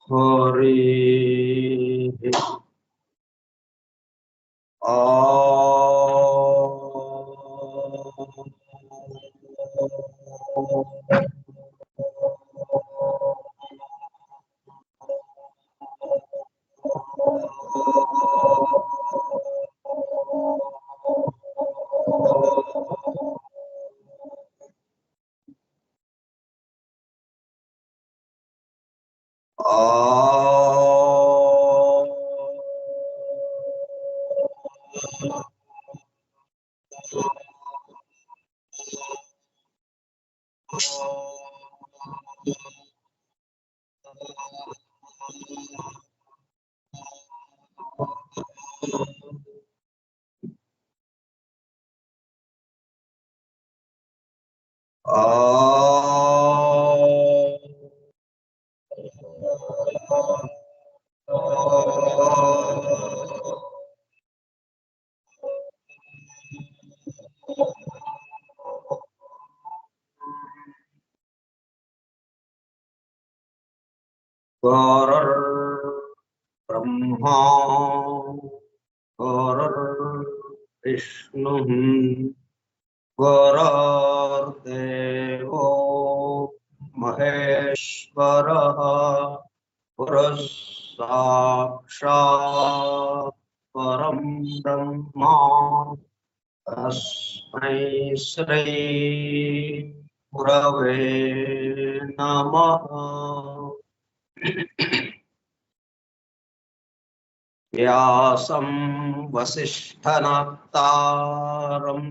Hori Brahma Vishnu Devo Maheshwara Sakshat Param Brahma Tasmai Shri Gurave Namaha. Vyasam Vasishthanaptaram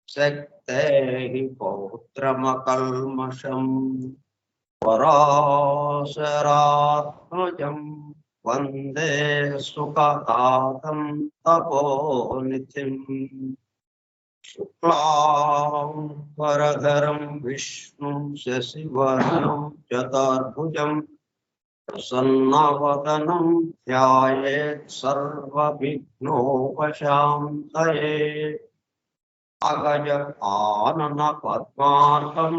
Sektehi Pautramakalmasham Parasaratmajam Vande Sukatatam Taponithim Shuklam Varadharam Vishnu Shasivarnam Chatarbhujam Prasannavadanam Dhyayet Sarvabhignopashantaye Agaja Anana Padmarkam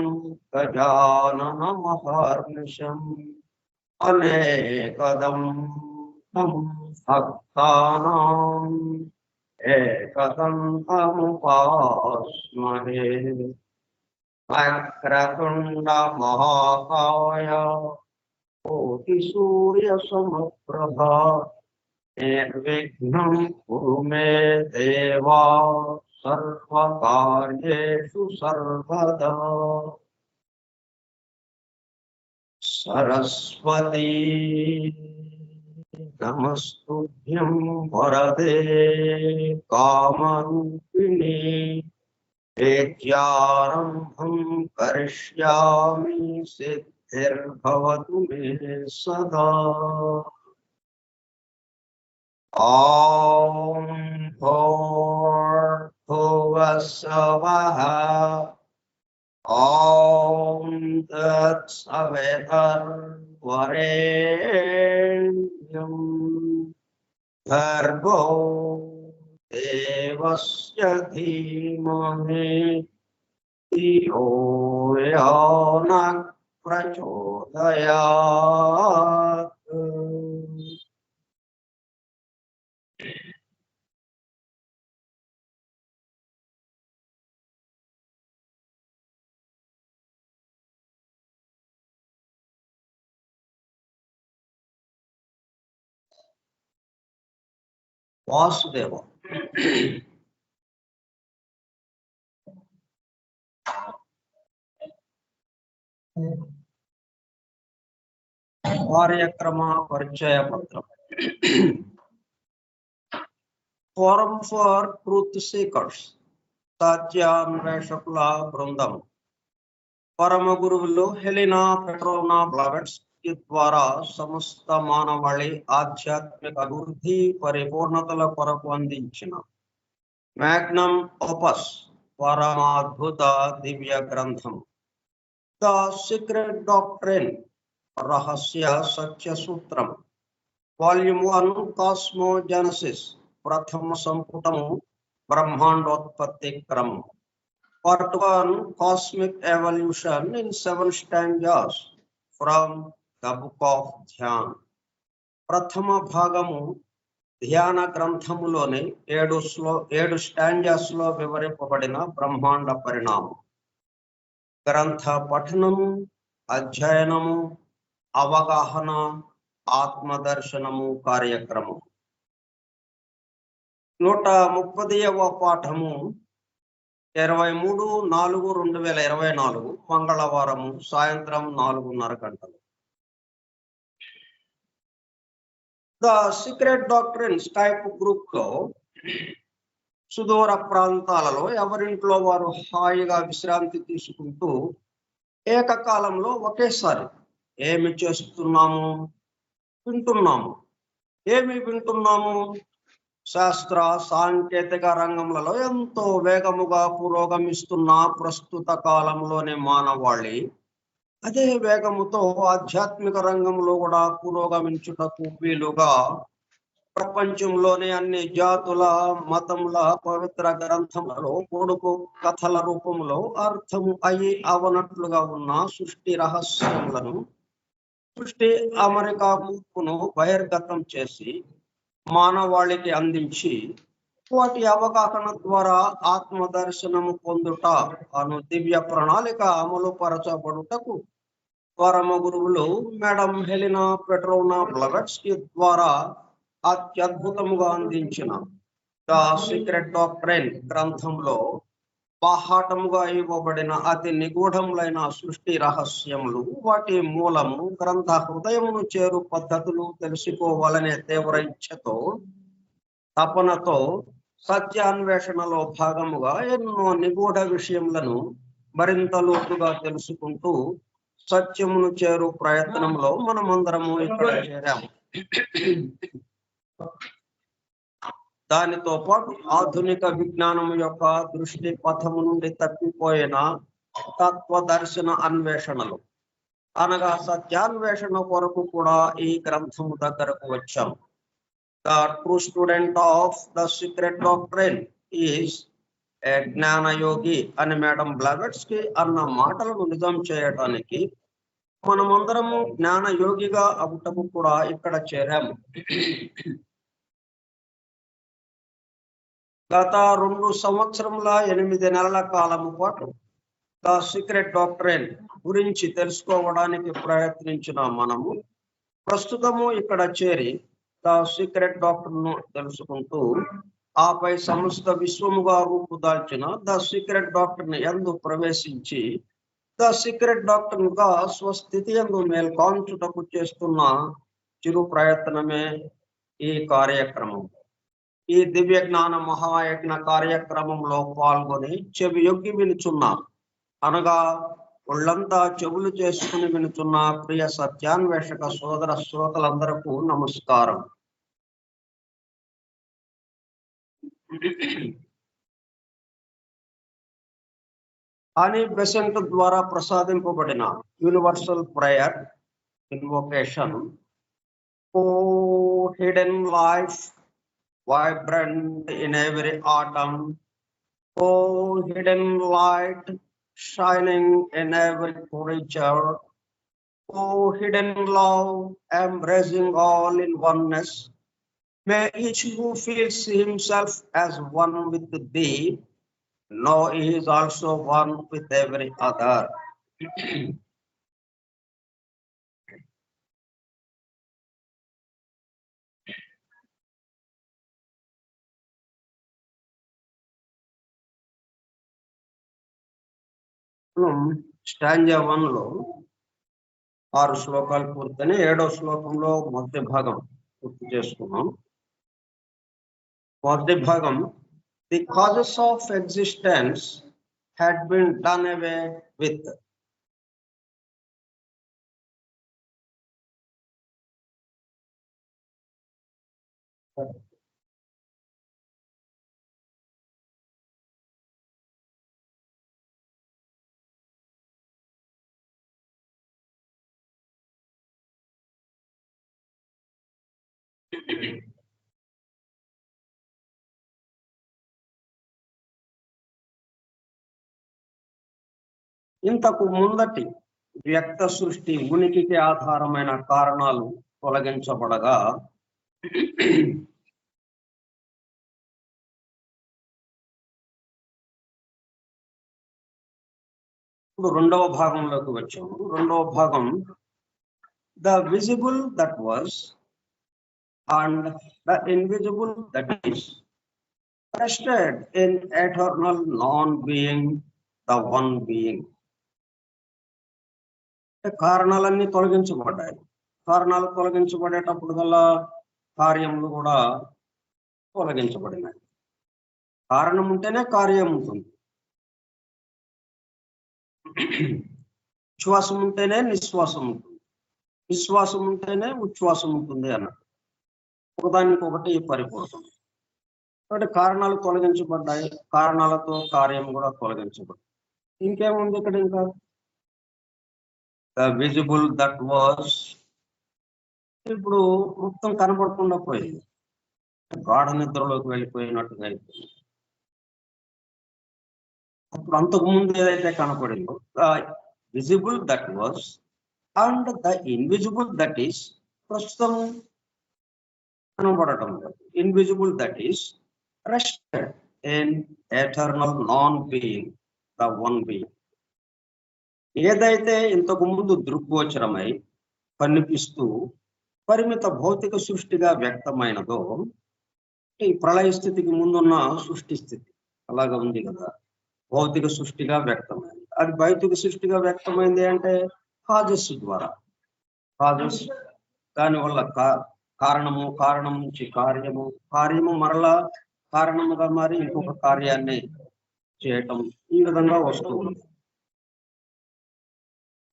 Gajanana Maharnisham Anekadam Bhaktanam Ekadam Upasmahe Vakratunda Mahakaya Koti Surya Samaprabha Nirvignam Kuru me Deva Sarvakaryeshu Sarvada Saraswati Namastubhyam Varade Kamarupini Vidyarambham Karishyami Siddhirbhavatu me sada Om Bhuvasavaha Om Tat Savedar Varenyam Bhargo Devasya Dhimahi Dhiyo Yana Prachodayat. Vasudeva. కార్యక్రమ పరిచయ పత్రం. Forum for Truth Seekers. సత్యాన్వేషకుల బృందం. పరమ గురువులు హెలినా పెట్రోనా Blavatsky ద్వారా సమస్త మానవాళి ఆధ్యాత్మిక అభివృద్ధి పరిపూర్ణతల కొరకు అందించిన మ్యాగ్నమ్ ఓపస్ పరమాద్భుత దివ్య గ్రంథం ద సీక్రెట్ డాక్ట్రిన్ రహస్య సత్య సూత్రం వాల్యూమ్ 1 కాస్మోజెనసిస్ ప్రథమ సంపుటము బ్రహ్మాండోత్పత్తి క్రమం Part 1 Cosmic Evolution in 7 stanzas from the book of Dhyan. ప్రథమ భాగము ధ్యాన గ్రంథములోని 7 స్టాంజాస్ లో వివరింపబడిన బ్రహ్మాండ పరిణామం. గ్రంథ పఠనము, అధ్యయనము, అవగాహన, ఆత్మదర్శనము కార్యక్రమం. 130వ పాఠము 23/4/2024 మంగళవారము సాయంత్రం 4:30 గంటలు. The Secret doctrine Skype group లో సుదూర ప్రాంతాలలో ఎవరింట్లో వారు హాయిగా విశ్రాంతి తీసుకుంటూ ఏకకాలంలో ఒకేసారి ఏమి చేస్తున్నాము? వింటున్నాము. ఏమి వింటున్నాము? శాస్త్ర సాంకేతిక రంగంలో ఎంతో వేగముగా పురోగమిస్తున్న ప్రస్తుత కాలంలోని మానవాళి అదే వేగముతో ఆధ్యాత్మిక రంగంలో కూడా పురోగమించుటకు వీలుగా ప్రపంచంలోని అన్ని జాతుల మతముల పవిత్ర గ్రంథములలో పొడుపు కథల రూపంలో అర్థము అయి అవనట్లుగా ఉన్న సృష్టి రహస్యములను సృష్టి అమెరికా కూర్పును బహిర్గతం చేసి మానవాళికి అందించి వాటి అవగాహన ద్వారా ఆత్మదర్శనము పొందుట అను దివ్య ప్రణాళిక అమలు పరచబడుటకు పరమ గురువులు మేడం హెలినా పెట్రోవ్నా బ్లవెట్స్కీ ద్వారా అత్యద్భుతముగా అందించిన ద సీక్రెట్ డాక్ట్రిన్ గ్రంథంలో బాహాటముగా ఇవ్వబడిన అతి నిగూఢములైన సృష్టి రహస్యములు, వాటి మూలము, గ్రంథ హృదయమును చేరు పద్ధతులు తెలుసుకోవాలనే తీవ్ర ఇచ్ఛతో, తపనతో సత్యాన్వేషణలో భాగముగా ఎన్నో నిగూఢ విషయములను మరింత లోతుగా తెలుసుకుంటూ సత్యమును చేరు ప్రయత్నంలో మనమందరము ఇక్కడ చేరాము. దానితో పాటు ఆధునిక విజ్ఞానం యొక్క దృష్టి పథము నుండి తప్పిపోయిన తత్వదర్శన అన్వేషణలు అనగా సత్యాన్వేషణ కొరకు కూడా ఈ గ్రంథము దగ్గరకు వచ్చాము. The true student of the Secret Doctrine is a జ్ఞానయోగి అని మేడం బ్లవెట్స్కీ అన్న మాటలను నిజం చేయడానికి మనమందరము జ్ఞానయోగిగా అవుటకు కూడా ఇక్కడ చేరాము. గత 2 సంవత్సరముల 8 నెలల కాలము పాటు ద సీక్రెట్ డాక్ట్రిన్ గురించి తెలుసుకోవడానికి ప్రయత్నించిన మనము ప్రస్తుతము ఇక్కడ చేరి ద సీక్రెట్ డాక్ట్రిన్ తెలుసుకుంటూ ఆపై సమస్త విశ్వముగా రూపుదాల్చిన ద సీక్రెట్ డాక్ట్రిన్ యందు ప్రవేశించి ద సీక్రెట్ డాక్ట్రిన్ గా స్వస్థితి యందు మేల్కాంచుటకు చేస్తున్న చిరు ప్రయత్నమే ఈ కార్యక్రమం. ఈ దివ్య జ్ఞాన మహాయజ్ఞ కార్యక్రమంలో పాల్గొని చెవి యొగ్గి వినుచున్న అనగా ఒళ్ళంతా చెవులు చేసుకుని వినుచున్న ప్రియ సత్యాన్వేషక సోదర శ్రోతలందరకు నమస్కారం. అని బెసెంట్ ద్వారా ప్రసాదింపబడిన universal prayer invocation, O hidden life vibrant in every atom, oh hidden light shining in every creature, oh hidden love embracing all in oneness, may each who feels himself as one with thee know he is also one with every other. Stanza 1 లో 6 శ్లోకాలు పూర్తని 7వ శ్లోకంలో మొదటి భాగం పూర్తి చేసుకున్నాం. మొదటి భాగం, the causes of existence had been done away with. ఇంతకు ముందటి వ్యక్త సృష్టి ఉనికికి ఆధారమైన కారణాలు తొలగించబడగా ఇప్పుడు రెండవ భాగంలోకి వచ్చాము. రెండవ భాగం the visible that was and the invisible that is rested in eternal non-being, the one being. కారణాలన్నీ తొలగించబడ్డాయి. కారణాలు తొలగించబడేటప్పుడు గల్లా కార్యములు కూడా తొలగించబడినాయి. కారణం ఉంటేనే కార్యం ఉంటుంది. విశ్వాసం ఉంటేనే నిశ్వాసం ఉంటుంది. విశ్వాసం ఉంటేనే ఉచ్ఛ్వాసం ఉంటుంది అన్నట్టు. ఒకదానికి ఒకటి పరిపూర్ణం. కాబట్టి కారణాలు తొలగించబడ్డాయి. కారణాలతో కార్యం కూడా తొలగించబడ్డాయి. ఇంకేముంది ఇక్కడ? ఇంకా ద విజిబుల్ దట్ వాస్ ఇప్పుడు మొత్తం కనబడకుండా పోయింది. గాఢ నిద్రలోకి వెళ్ళిపోయినట్టుగా అయిపోయింది. అప్పుడు అంతకుముందు ఏదైతే కనపడిందో the visible that was and the invisible that is ప్రస్తుతం కనబడటం. Invisible that is rested in eternal non being, the one being. ఏదైతే ఇంతకు ముందు దృగ్గోచరమై కనిపిస్తూ పరిమిత భౌతిక సృష్టిగా వ్యక్తమైనదో, ఈ ప్రళయ స్థితికి ముందున్న సృష్టి స్థితి అలాగా ఉంది కదా, భౌతిక సృష్టిగా వ్యక్తమైంది. అది భౌతిక సృష్టిగా వ్యక్తమైంది అంటే కాజస్ ద్వారా. కాజస్ దానివల్ల కారణము, కారణం నుంచి కార్యము, కార్యము మరలా కారణముగా మారి ఇంకొక కార్యాన్ని చేయటం, ఈ విధంగా వస్తూ ఉంది.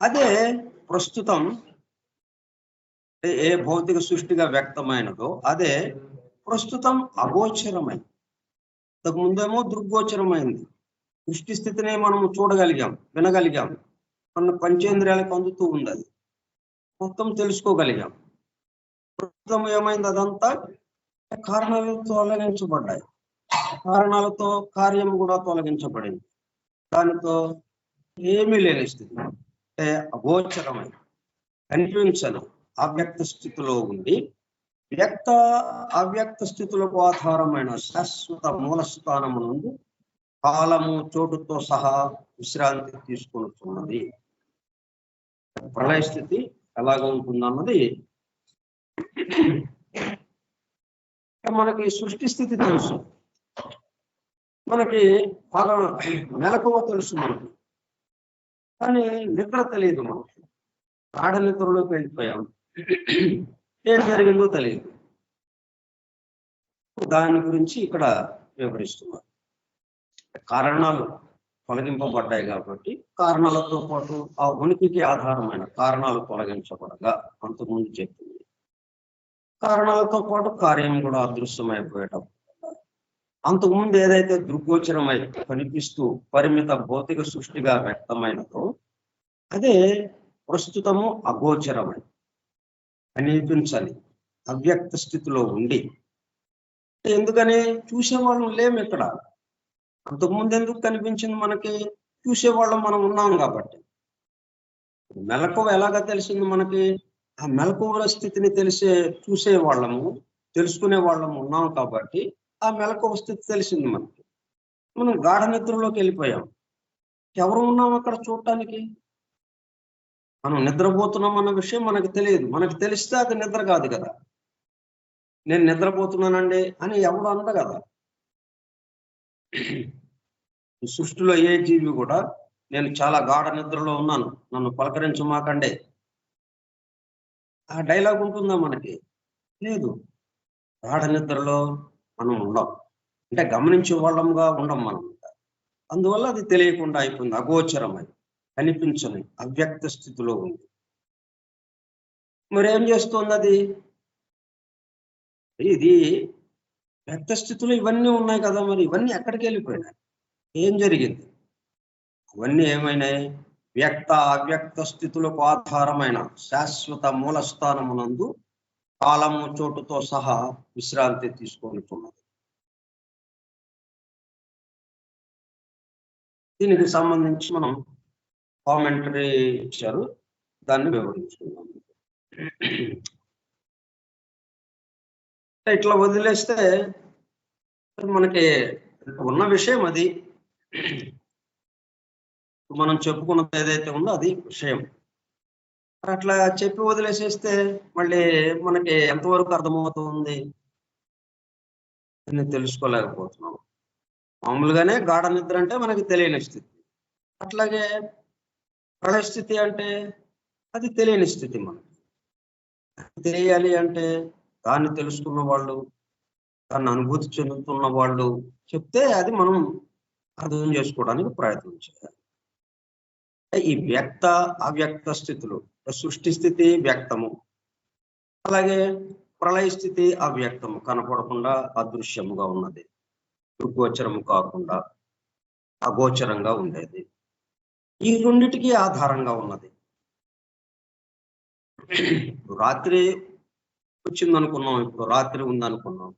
అదే ప్రస్తుతం ఏ భౌతిక సృష్టిగా వ్యక్తమైనదో అదే ప్రస్తుతం అగోచరమైంది. ఇంతకు ముందేమో దృగ్గోచరమైంది. సృష్టి స్థితిని మనం చూడగలిగాం, వినగలిగాం, మన పంచేంద్రియాలకు అందుతూ ఉంది. అది మొత్తం తెలుసుకోగలిగాం. ప్రస్తుతం ఏమైంది? అదంతా కారణాలు తొలగించబడ్డాయి. కారణాలతో కార్యం కూడా తొలగించబడింది. దానితో ఏమీ లేని స్థితి, అంటే అగోచరమైన, కనిపించని అవ్యక్త స్థితిలో ఉండి వ్యక్త అవ్యక్త స్థితులకు ఆధారమైన శాశ్వత మూల స్థానము నుండి కాలము చోటుతో సహా విశ్రాంతి తీసుకుంటున్నది. ప్రళయ స్థితి ఎలాగ ఉంటుందన్నది మనకి సృష్టి స్థితి తెలుసు, మనకి బాగా మెలకువ తెలుసు మనకి, కానీ నిద్ర తెలియదు. మనకి గాఢ నిద్రలోకి వెళ్ళిపోయాం, ఏం జరిగిందో తెలియదు. దాని గురించి ఇక్కడ వివరిస్తున్నారు. కారణాలు తొలగింపబడ్డాయి కాబట్టి కారణాలతో పాటు ఆ ఉనికికి ఆధారమైన కారణాలు తొలగించబడగా అంతకుముందు చెప్పింది. కారణాలతో పాటు కార్యం కూడా అదృశ్యమైపోయటం. అంతకుముందు ఏదైతే దృగ్గోచరమై కనిపిస్తూ పరిమిత భౌతిక సృష్టిగా వ్యక్తమైనదో అదే ప్రస్తుతము అగోచరమై కనిపించని అవ్యక్త స్థితిలో ఉండి, ఎందుకని చూసేవాళ్ళం లేము ఇక్కడ. అంతకుముందు ఎందుకు కనిపించింది మనకి? చూసేవాళ్ళం మనం ఉన్నాం కాబట్టి. మెలకువ ఎలాగా తెలిసింది మనకి? ఆ మెలకువ స్థితిని చూసేవాళ్ళము, తెలుసుకునే వాళ్ళము ఉన్నాం కాబట్టి ఆ మెలకువ స్థితి తెలిసింది మనకి. మనం గాఢ నిద్రలోకి వెళ్ళిపోయాం. ఎవరు ఉన్నాం అక్కడ చూడటానికి? మనం నిద్రపోతున్నాం అన్న విషయం మనకు తెలియదు. మనకు తెలిస్తే అది నిద్ర కాదు కదా. నేను నిద్రపోతున్నానండి అని ఎవడు అనడు కదా. సృష్టిలో ఏ జీవి కూడా నేను చాలా గాఢ నిద్రలో ఉన్నాను, నన్ను పలకరించమాకండే, ఆ డైలాగ్ ఉంటుందా మనకి? లేదు. గాఢ నిద్రలో మనం ఉండం, అంటే గమనించే వాళ్ళంగా ఉండం మనం. అందువల్ల అది తెలియకుండా అయిపోయింది, అగోచరమై కనిపించని అవ్యక్త స్థితిలో ఉంది. మరి ఏం చేస్తుంది అది? ఇది వ్యక్త స్థితిలో ఇవన్నీ ఉన్నాయి కదా, మరి ఇవన్నీ ఎక్కడికి వెళ్ళిపోయినాయి? ఏం జరిగింది? అవన్నీ ఏమైనాయి? వ్యక్త అవ్యక్త స్థితులకు ఆధారమైన శాశ్వత మూలస్థానమునందు కాలము చోటుతో సహా విశ్రాంతి తీసుకొనితున్నది. దీనికి సంబంధించి మనం కామెంటరీ ఇచ్చారు, దాన్ని వివరించుకున్నాం. ఇట్లా వదిలేస్తే మనకి ఉన్న విషయం అది, మనం చెప్పుకున్నది ఏదైతే ఉందో అది విషయం. అట్లా చెప్పి వదిలేసేస్తే మళ్ళీ మనకి ఎంతవరకు అర్థమవుతుంది అని తెలుసుకోలేకపోతున్నాం. మామూలుగానే గాఢ నిద్ర అంటే మనకి తెలియని స్థితి, అట్లాగే ప్రళయ స్థితి అంటే అది తెలియని స్థితి. మనకి తెలియాలి అంటే దాన్ని తెలుసుకున్న వాళ్ళు, దాన్ని అనుభూతి చెందుతున్న వాళ్ళు చెప్తే అది మనం అర్థం చేసుకోవడానికి ప్రయత్నం చేయాలి. ఈ వ్యక్త అవ్యక్త స్థితులు, సృష్టి స్థితి వ్యక్తము, అలాగే ప్రళయ స్థితి అవ్యక్తము, కనపడకుండా అదృశ్యముగా ఉన్నది, గోచరము కాకుండా అగోచరంగా ఉండేది. ఈ రెండిటికి ఆధారంగా ఉన్నది. రాత్రి వచ్చింది అనుకున్నాం, ఇప్పుడు రాత్రి ఉందనుకున్నాం.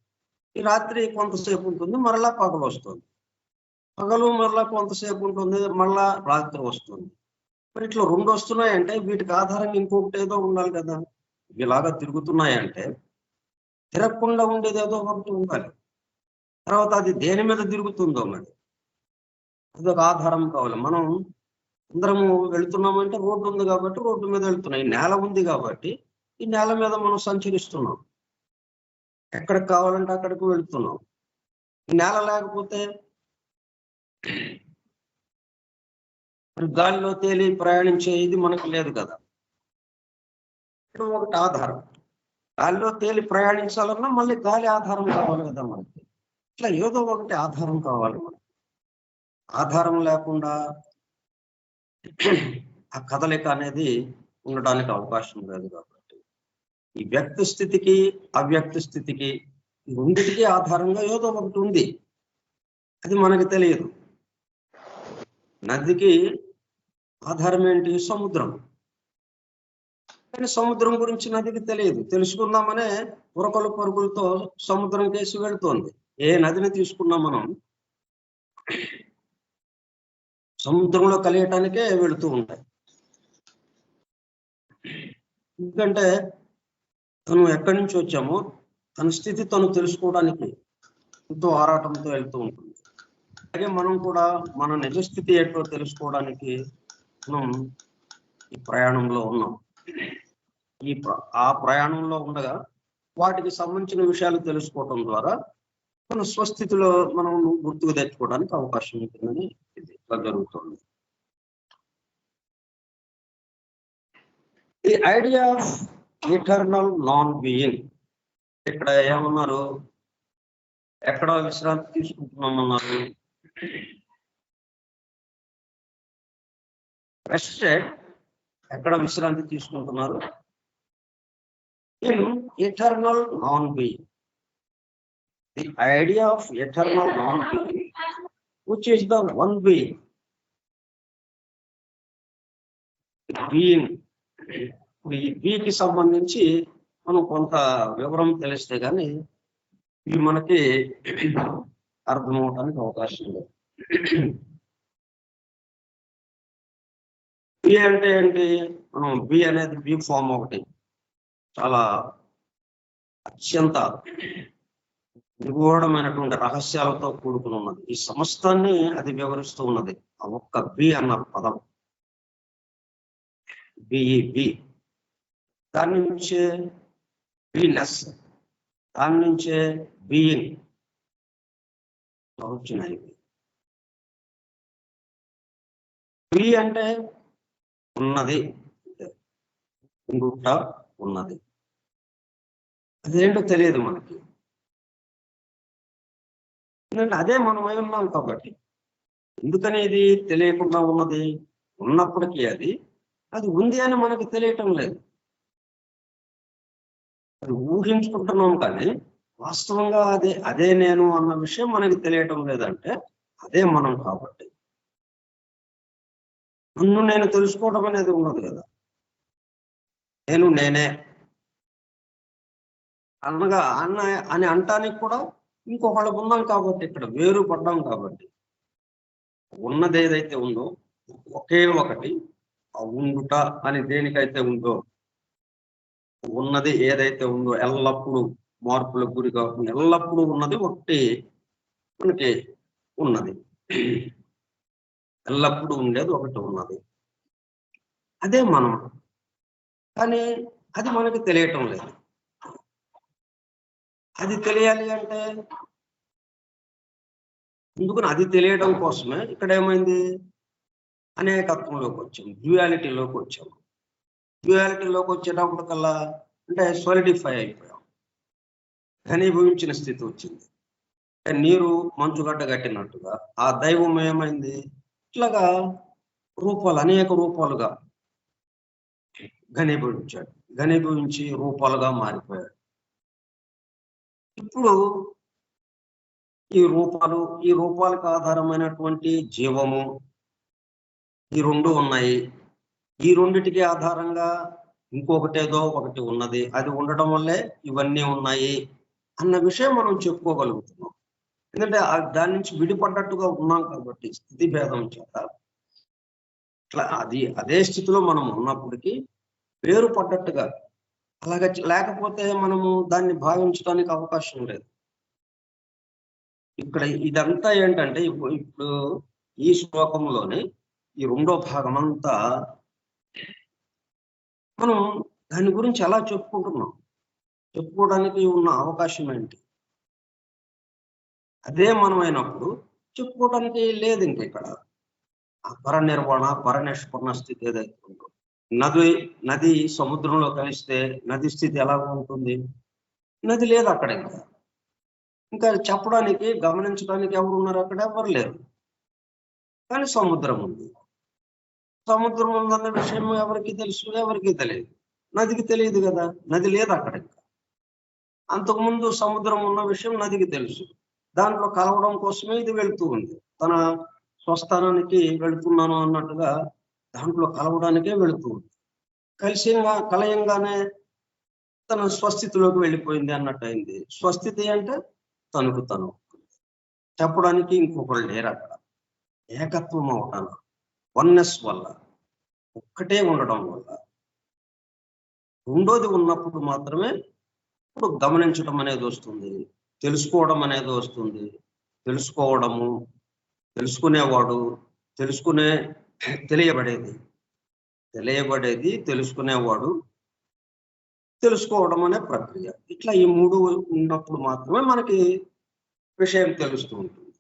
ఈ రాత్రి కొంతసేపు ఉంటుంది, మరలా పగలు వస్తుంది. పగలు మరలా కొంతసేపు ఉంటుంది, మళ్ళా రాత్రి వస్తుంది. మరి ఇట్లా రెండు వస్తున్నాయంటే వీటికి ఆధారంగా ఇంకొకటి ఏదో ఉండాలి కదా. ఇలాగా తిరుగుతున్నాయంటే తిరగకుండా ఉండేది ఏదో ఒకటి ఉండాలి. తర్వాత అది దేని మీద తిరుగుతుందో మరి అదొక ఆధారం కావాలి. మనం అందరము వెళుతున్నామంటే రోడ్డు ఉంది కాబట్టి రోడ్డు మీద వెళ్తున్నాం. ఈ నేల ఉంది కాబట్టి ఈ నేల మీద మనం సంచరిస్తున్నాం, ఎక్కడికి కావాలంటే అక్కడికి వెళుతున్నాం. ఈ నేల లేకపోతే గాలిలో తేలి ప్రయాణించే ఇది మనకు లేదు కదా. ఒకటి ఆధారం, గాలిలో తేలి ప్రయాణించాలన్నా మళ్ళీ గాలి ఆధారం కావాలి కదా మనకి. ఇట్లా ఏదో ఒకటి ఆధారం కావాలి మనకి. ఆధారం లేకుండా ఆ కదలిక అనేది ఉండడానికి అవకాశం లేదు కాబట్టి ఈ వ్యక్తి స్థితికి అవ్యక్త స్థితికి రెండిటికి ఆధారంగా ఏదో ఒకటి ఉంది, అది మనకి తెలియదు. నదికి ఆధారం ఏంటి? సముద్రం. కానీ సముద్రం గురించి నదికి తెలియదు. తెలుసుకుందామనే ఉరకలు పరుగులతో సముద్రం కేసి వెళుతోంది. ఏ నదిని తీసుకున్నా మనం సముద్రంలో కలియటానికే వెళుతూ ఉంటాయి. ఎందుకంటే తను ఎక్కడి నుంచి వచ్చామో తన స్థితి తను తెలుసుకోవడానికి ఎంతో ఆరాటంతో వెళ్తూ ఉంటుంది. అలాగే మనం కూడా మన నిజస్థితి ఏంటో తెలుసుకోవడానికి మనం ఈ ప్రయాణంలో ఉన్నాం. ఆ ప్రయాణంలో ఉండగా వాటికి సంబంధించిన విషయాలు తెలుసుకోవటం ద్వారా మన స్వస్థితిలో మనం గుర్తుకు తెచ్చుకోవడానికి అవకాశం ఉంటుందని ఇది ఇట్లా జరుగుతుంది. The idea of eternal non being. ఇక్కడ ఏమన్నారు? ఎక్కడ విశ్రాంతి తీసుకుంటున్నామన్నారు? రెస్టెడ్. ఎక్కడ విశ్రాంతి తీసుకుంటున్నారు? In eternal non being. The idea of eternal non-being, which is the one being. Being, కి సంబంధించి మనం కొంత వివరం తెలిస్తే కానీ ఇవి మనకి అర్థమవడానికి అవకాశం లేదు. బి అంటే ఏంటి? మనం బి అనేది బి ఫామ్ ఒకటి చాలా అత్యంత నిగూఢమైనటువంటి రహస్యాలతో కూడుకుని ఉన్నది. ఈ సమస్తాన్ని అది వివరిస్తూ ఉన్నది ఆ ఒక్క బి అన్న పదం. బి దాని నుంచే బీనెస్, దాని నుంచే బీయింగ్ వచ్చినాయి. బి అంటే ఉన్నది, ఉండుట, ఉన్నది. అదేంటో తెలియదు మనకి, అదే మనమై ఉన్నాం కాబట్టి. ఎందుకని ఇది తెలియకుండా ఉన్నది? ఉన్నప్పటికీ అది ఉంది అని మనకు తెలియటం లేదు. అది ఊహించుకుంటున్నాం కానీ వాస్తవంగా అదే నేను అన్న విషయం మనకి తెలియటం లేదంటే అదే మనం కాబట్టి. నన్ను నేను తెలుసుకోవడం అనేది ఉన్నది కదా. నేనే అన్నగా అని అంటానికి కూడా ఇంకొకళ్ళకు ఉన్నాం కాబట్టి, ఇక్కడ వేరు పడ్డాం కాబట్టి ఉన్నది ఏదైతే ఉందో ఒకే ఒకటి ఆ ఉండుట అని దేనికైతే ఉందో, ఉన్నది ఏదైతే ఉందో ఎల్లప్పుడూ మార్పులకు గురి కాకుండా ఎల్లప్పుడూ ఉన్నది ఒకటి మనకి ఉన్నది. ఎల్లప్పుడూ ఉండేది ఒకటి ఉన్నది, అదే మనం. కానీ అది మనకి తెలియటం లేదు. అది తెలియాలి అంటే ఎందుకని అది తెలియడం కోసమే ఇక్కడ ఏమైంది, అనేకత్వంలోకి వచ్చాం, డ్యూయాలిటీలోకి వచ్చాం. డ్యూయాలిటీలోకి వచ్చేటప్పటికల్లా అంటే సాలిడిఫై అయిపోయాం, ఘనీభవించిన స్థితి వచ్చింది. నీరు మంచుగడ్డ కట్టినట్టుగా ఆ దైవం ఏమైంది, ఇట్లాగా రూపాలు, అనేక రూపాలుగా ఘనీభవించాడు. ఘనీభవించి రూపాలుగా మారిపోయాడు. ఇప్పుడు ఈ రూపాలకు ఆధారమైనటువంటి జీవము, ఈ రెండు ఉన్నాయి. ఈ రెండిటికి ఆధారంగా ఇంకొకటేదో ఒకటి ఉన్నది, అది ఉండటం వల్లే ఇవన్నీ ఉన్నాయి అన్న విషయం మనం చెప్పుకోగలుగుతున్నాం. ఎందుకంటే దాని నుంచి విడిపడ్డట్టుగా ఉన్నాం కాబట్టి స్థితి భేదం చేత. అట్లా అదే స్థితిలో మనం ఉన్నప్పటికీ వేరు పడ్డట్టుగా, అలాగే లేకపోతే మనము దాన్ని భావించడానికి అవకాశం లేదు. ఇక్కడ ఇదంతా ఏంటంటే ఇప్పుడు ఈ శ్లోకంలోని ఈ రెండో భాగం అంతా మనం దాని గురించి ఎలా చెప్పుకుంటున్నాం, చెప్పుకోవడానికి ఉన్న అవకాశం ఏంటి? అదే మనం అయినప్పుడు చెప్పుకోవడానికి లేదు. ఇంక ఇక్కడ పరనిర్వాణ పరనిష్పన్న స్థితి ఏదైతే ఉందో, నది సముద్రంలో కలిస్తే నది స్థితి ఎలా ఉంటుంది? నది లేదు అక్కడ. ఇంకా చెప్పడానికి గమనించడానికి ఎవరు ఉన్నారు అక్కడ? ఎవరు లేరు. కానీ సముద్రం ఉంది. సముద్రం ఉందన్న విషయం ఎవరికి తెలుసు? ఎవరికి తెలియదు. నదికి తెలియదు కదా, నది లేదు అక్కడ. అంతకుముందు సముద్రం ఉన్న విషయం నదికి తెలుసు. దాంట్లో కలవడం కోసమే ఇది వెళుతూ ఉంది. తన స్వస్థానానికి వెళుతున్నాను అన్నట్టుగా దాంట్లో కలవడానికే వెళుతూ ఉంది. కలయంగానే తన స్వస్థితిలోకి వెళ్ళిపోయింది అన్నట్టు అయింది. స్వస్థితి అంటే తనకు తను చెప్పడానికి ఇంకొకరు లేరు అక్కడ. ఏకత్వం అవటాను, వన్నెస్ వల్ల, ఒక్కటే ఉండడం వల్ల. రెండోది ఉన్నప్పుడు మాత్రమే ఇప్పుడు గమనించడం అనేది వస్తుంది, తెలుసుకోవడం అనేది వస్తుంది. తెలుసుకోవడము, తెలుసుకునేవాడు, తెలియబడేది, తెలుసుకునేవాడు, తెలుసుకోవడం అనే ప్రక్రియ. ఇట్లా ఈ మూడు ఉన్నప్పుడు మాత్రమే మనకి విషయం తెలుస్తూ ఉంటుంది.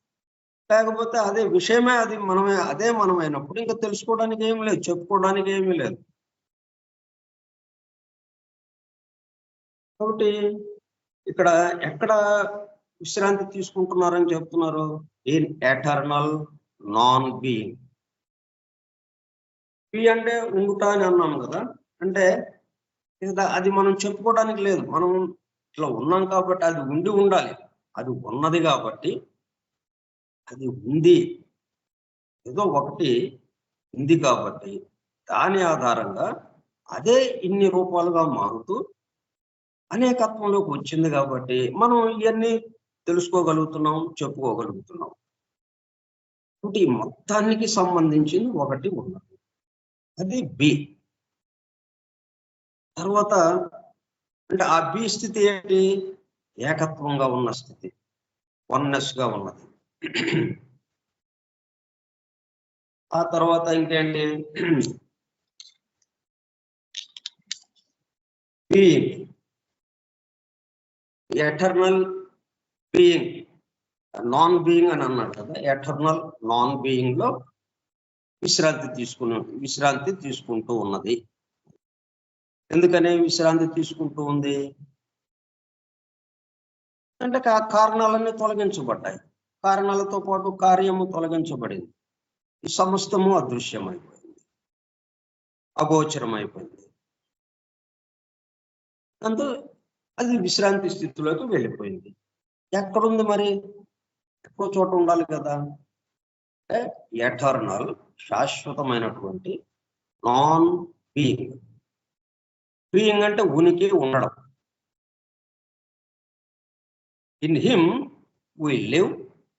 లేకపోతే అదే విషయమే అదే మనమైనప్పుడు ఇంకా తెలుసుకోవడానికి ఏమి లేదు, చెప్పుకోవడానికి ఏమీ లేదు. కాబట్టి ఇక్కడ ఎక్కడ విశ్రాంతి తీసుకుంటున్నారని చెప్తున్నారు? In eternal non being. Be అంటే ఉండుట అని అన్నాం కదా, అంటే అది మనం చెప్పుకోవడానికి లేదు. మనం ఇట్లా ఉన్నాం కాబట్టి అది ఉండాలి. అది ఉన్నది కాబట్టి, అది ఉంది, ఏదో ఒకటి ఉంది కాబట్టి దాని ఆధారంగా అదే ఇన్ని రూపాలుగా మారుతూ అనేకత్వంలోకి వచ్చింది కాబట్టి మనం ఇవన్నీ తెలుసుకోగలుగుతున్నాం, చెప్పుకోగలుగుతున్నాం. కాబట్టి మొత్తానికి సంబంధించింది ఒకటి ఉన్నది, అది బి. తర్వాత అంటే ఆ బి స్థితి ఏంటి? ఏకత్వంగా ఉన్న స్థితి, వన్నెస్ గా ఉన్నది. ఆ తర్వాత ఇంకేంటి? Being, eternal being. Non being అని అన్నాడు కదా, ఎటర్నల్ నాన్ బీయింగ్ లో విశ్రాంతి తీసుకుంటూ ఉన్నది. ఎందుకని విశ్రాంతి తీసుకుంటూ ఉంది అంటే కారణాలన్నీ తొలగించబడ్డాయి. కారణాలతో పాటు కార్యము తొలగించబడింది. ఈ సమస్తము అదృశ్యమైపోయింది, అగోచరమైపోయింది. అంతే, అది విశ్రాంతి స్థితిలోకి వెళ్ళిపోయింది. ఎక్కడుంది మరి? ఎక్కువ చోట ఉండాలి కదా. ఎటర్నల్, శాశ్వతమైనటువంటి నాన్ బీయింగ్. బీయింగ్ అంటే ఉనికి, ఉండడం. In him we live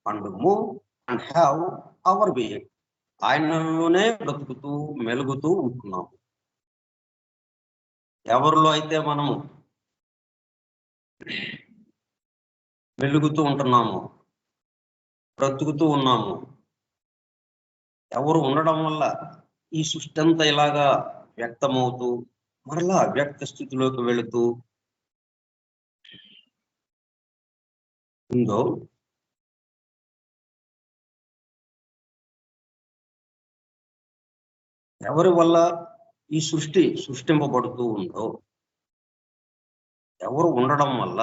and move and have our being. ఆయనలోనే బ్రతుకుతూ మెలుగుతూ ఉంటున్నాము. ఎవరిలో అయితే మనము వెలుగుతూ ఉంటున్నాము, బ్రతుకుతూ ఉన్నాము, ఎవరు ఉండడం వల్ల ఈ సృష్టి అంతా ఇలాగా వ్యక్తమవుతూ మరలా అవ్యక్త స్థితిలోకి వెళుతూ ఉందో, ఎవరి వల్ల ఈ సృష్టి సృష్టింపబడుతూ ఉందో, ఎవరు ఉండడం వల్ల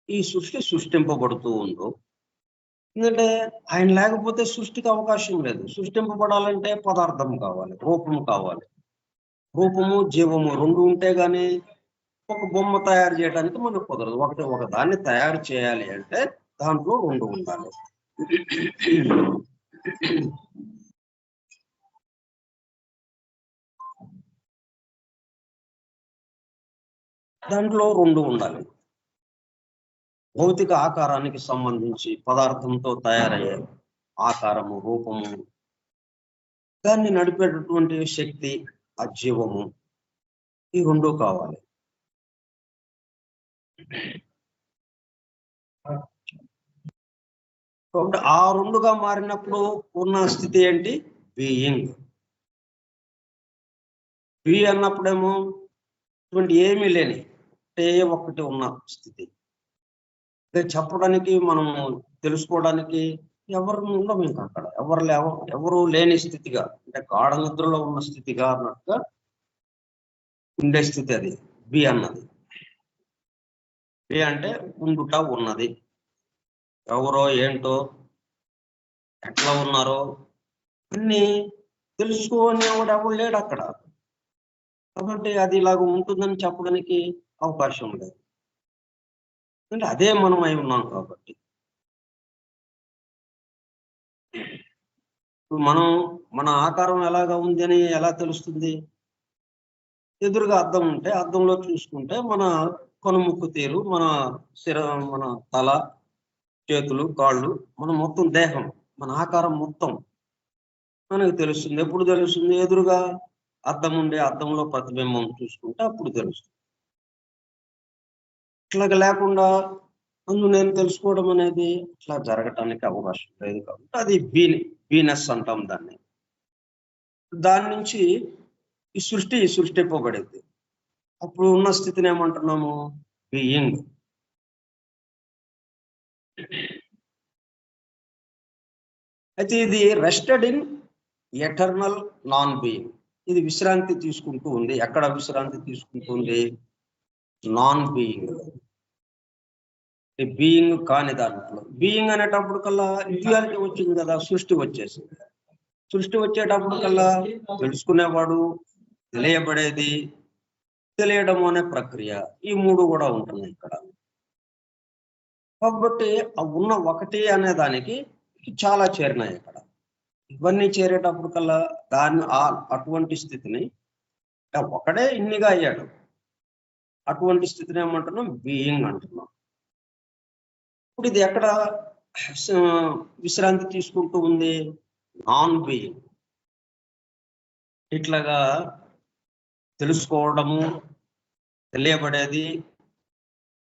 ఈ సృష్టి సృష్టింపబడుతూ ఉందో. ఎందుకంటే ఆయన లేకపోతే సృష్టికి అవకాశం లేదు. సృష్టింపబడాలంటే పదార్థం కావాలి, రూపం కావాలి. రూపము జీవము రెండు ఉంటే గాని ఒక బొమ్మ తయారు చేయడానికి మనకు కుదరదు. ఒక దాన్ని తయారు చేయాలి అంటే దాంట్లో రెండు ఉండాలి. దాంట్లో రెండు ఉండాలి. భౌతిక ఆకారానికి సంబంధించి పదార్థంతో తయారయ్యే ఆకారము, రూపము, దాన్ని నడిపేటటువంటి శక్తి, ఆ జీవము, ఈ రెండు కావాలి. కాబట్టి ఆ రెండుగా మారినప్పుడు ఉన్న స్థితి ఏంటి? బీయింగ్. బి అన్నప్పుడేమో ఇటువంటి ఏమీ లేని ఒక్కటి ఉన్న స్థితి. చెప్పడానికి మనము తెలుసుకోవడానికి ఎవరు ఉండము ఇంకా అక్కడ. ఎవరు లేని స్థితిగా, అంటే గాఢ నిద్రలో ఉన్న స్థితిగా అన్నట్టుగా ఉండే స్థితి అది బి అన్నది. బి అంటే ఉండుట, ఉన్నది. ఎవరో ఏంటో ఎట్లా ఉన్నారో అన్ని తెలుసుకోనేవాడు ఎవరు లేడు అక్కడ. కాబట్టి అది ఇలాగ ఉంటుందని చెప్పడానికి అవకాశం లేదు. అంటే అదే మనం అయి ఉన్నాం కాబట్టి. ఇప్పుడు మన ఆకారం ఎలాగా ఉంది అని ఎలా తెలుస్తుంది? ఎదురుగా అద్దం ఉంటే అద్దంలో చూసుకుంటే మన కనుముక్కు తీరు, మన మన తల, చేతులు, కాళ్ళు, మన మొత్తం దేహం, మన ఆకారం మొత్తం మనకు తెలుస్తుంది. ఎప్పుడు తెలుస్తుంది? ఎదురుగా అద్దం ఉండే అద్దంలో ప్రతిబింబం చూసుకుంటే అప్పుడు తెలుస్తుంది. ఇట్లాగ లేకుండా నేను తెలుసుకోవడం అనేది ఇట్లా జరగటానికి అవకాశం లేదు. కాబట్టి అది బీనెస్ అంటాం దాన్ని. దాని నుంచి ఈ సృష్టింపబడేది. అప్పుడు ఉన్న స్థితిని ఏమంటున్నాము? బీయింగ్. అయితే ఇది rested in eternal non being. ఇది విశ్రాంతి తీసుకుంటూ ఉంది. ఎక్కడ విశ్రాంతి తీసుకుంటుంది? Non being. బీయింగ్ కాని దాంట్లో. బీయింగ్ అనేటప్పుడు కల్లా డ్యుయాలిటీ వచ్చింది కదా, సృష్టి వచ్చేసింది. సృష్టి వచ్చేటప్పుడు కల్లా తెలుసుకునేవాడు, తెలియబడేది, తెలియడం అనే ప్రక్రియ, ఈ మూడు కూడా ఉంటున్నాయి ఇక్కడ. కాబట్టి ఆ ఉన్న ఒకటి అనే దానికి చాలా చేరినాయి ఇక్కడ. ఇవన్నీ చేరేటప్పుడు కల్లా దాన్ని అటువంటి స్థితిని, ఒకడే ఇన్నిగా అయ్యాడు, అటువంటి స్థితిని ఏమంటున్నాం? బీయింగ్ అంటున్నాం. ఇప్పుడు ఇది ఎక్కడ విశ్రాంతి తీసుకుంటూ ఉంది? Non being. ఇట్లాగా తెలుసుకోవడము, తెలియబడేది,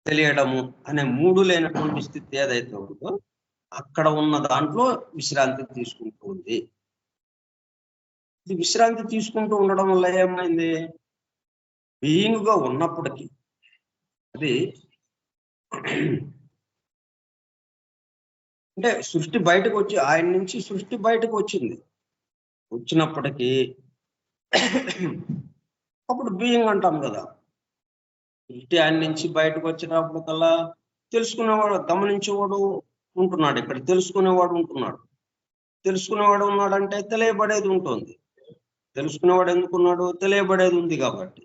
తెలియడము అనే మూడు లేనటువంటి స్థితి ఏదైతే ఉందో అక్కడ ఉన్న దాంట్లో విశ్రాంతి తీసుకుంటూ ఉంది. ఇది విశ్రాంతి తీసుకుంటూ ఉండడం వల్ల ఏమైంది? బీయింగ్ గా ఉన్నప్పటికీ అది అంటే సృష్టి బయటకు వచ్చి, ఆయన నుంచి సృష్టి బయటకు వచ్చినప్పటికీ అప్పుడు బీయింగ్ అంటాం కదా. సృష్టి ఆయన నుంచి బయటకు వచ్చినప్పుడు కల్లా తెలుసుకునేవాడు, గమనించేవాడు ఉంటున్నాడు. ఇక్కడ తెలుసుకునేవాడు ఉంటున్నాడు. తెలుసుకునేవాడు ఉన్నాడంటే తెలియబడేది ఉంటుంది. తెలుసుకునేవాడు ఎందుకున్నాడు? తెలియబడేది ఉంది కాబట్టి.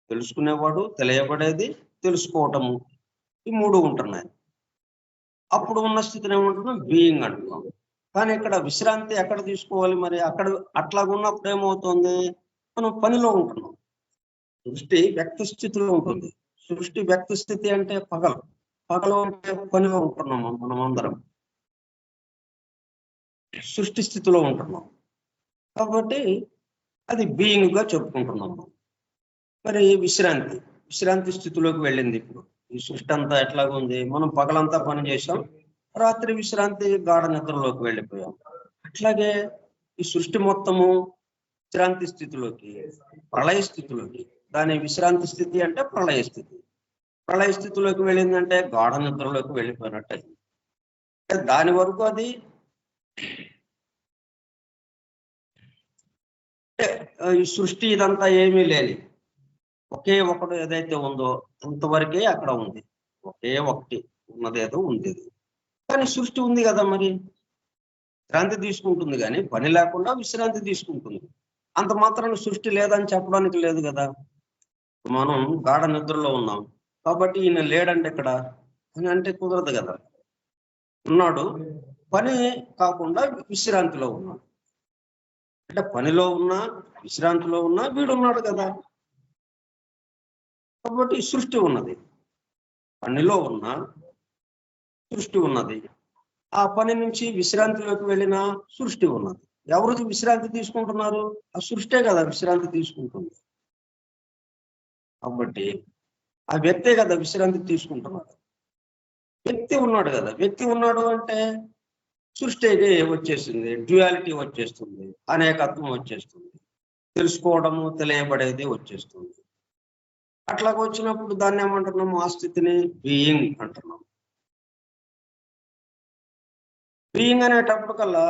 తెలుసుకునేవాడు, తెలియబడేది, తెలుసుకోవటము, ఈ మూడు ఉంటున్నాయి. అప్పుడు ఉన్న స్థితిని ఏమంటున్నాం? బీయింగ్ అంటున్నాం. కానీ ఇక్కడ విశ్రాంతి ఎక్కడ తీసుకోవాలి మరి? అక్కడ అట్లాగున్నప్పుడు ఏమవుతుంది? మనం పనిలో ఉంటున్నాం. సృష్టి వ్యక్త స్థితిలో ఉంటుంది. సృష్టి వ్యక్త స్థితి అంటే పగలు అంటే పనిలో ఉంటున్నాము మనం అందరం. సృష్టి స్థితిలో ఉంటున్నాం కాబట్టి అది బీయింగ్ గా చెప్పుకుంటున్నాము. మరి విశ్రాంతి స్థితిలోకి వెళ్ళింది. ఇప్పుడు ఈ సృష్టి అంతా ఎట్లాగా ఉంది, మనం పగలంతా పని చేసాం, రాత్రి విశ్రాంతి గాఢ నిద్రలోకి వెళ్ళిపోయాం. అట్లాగే ఈ సృష్టి మొత్తము విశ్రాంతి స్థితిలోకి, ప్రళయ స్థితిలోకి, దాని విశ్రాంతి స్థితి అంటే ప్రళయ స్థితి, ప్రళయ స్థితిలోకి వెళ్ళిందంటే గాఢ నిద్రలోకి వెళ్ళిపోయినట్టు. దాని వరకు అది ఈ సృష్టి ఇదంతా ఏమీ లేదు, ఒకే ఒకడు ఏదైతే ఉందో అంతవరకే అక్కడ ఉంది, ఒకే ఒకటి ఉన్నదేదో ఉంది. కానీ సృష్టి ఉంది కదా, మరి విశ్రాంతి తీసుకుంటుంది, కానీ పని లేకుండా విశ్రాంతి తీసుకుంటుంది. అంత మాత్రాన సృష్టి లేదని చెప్పడానికి లేదు కదా. మనం గాఢ నిద్రలో ఉన్నాం కాబట్టి ఈయన లేడంటే ఇక్కడ అని అంటే కుదరదు కదా. ఉన్నాడు, పని కాకుండా విశ్రాంతిలో ఉన్నాడు. అంటే పనిలో ఉన్నా విశ్రాంతిలో ఉన్నా వీడున్నాడు కదా. కాబట్టి సృష్టి ఉన్నది, పనిలో ఉన్న సృష్టి ఉన్నది, ఆ పని నుంచి విశ్రాంతిలోకి వెళ్ళిన సృష్టి ఉన్నది. ఎవరు విశ్రాంతి తీసుకుంటున్నారు? ఆ సృష్టే కదా విశ్రాంతి తీసుకుంటుంది. కాబట్టి ఆ వ్యక్తే కదా విశ్రాంతి తీసుకుంటున్నాడు. వ్యక్తి ఉన్నాడు కదా, వ్యక్తి ఉన్నాడు అంటే సృష్టికి వచ్చేసింది, డ్యుయాలిటీ వచ్చేస్తుంది, అనేకత్వం వచ్చేస్తుంది, తెలుసుకోవడము తెలియబడేది వచ్చేస్తుంది. అట్లాగ వచ్చినప్పుడు దాన్ని ఏమంటున్నాము? ఆ స్థితిని బీయింగ్ అంటున్నాం. బీయింగ్ అనేటప్పటికల్లా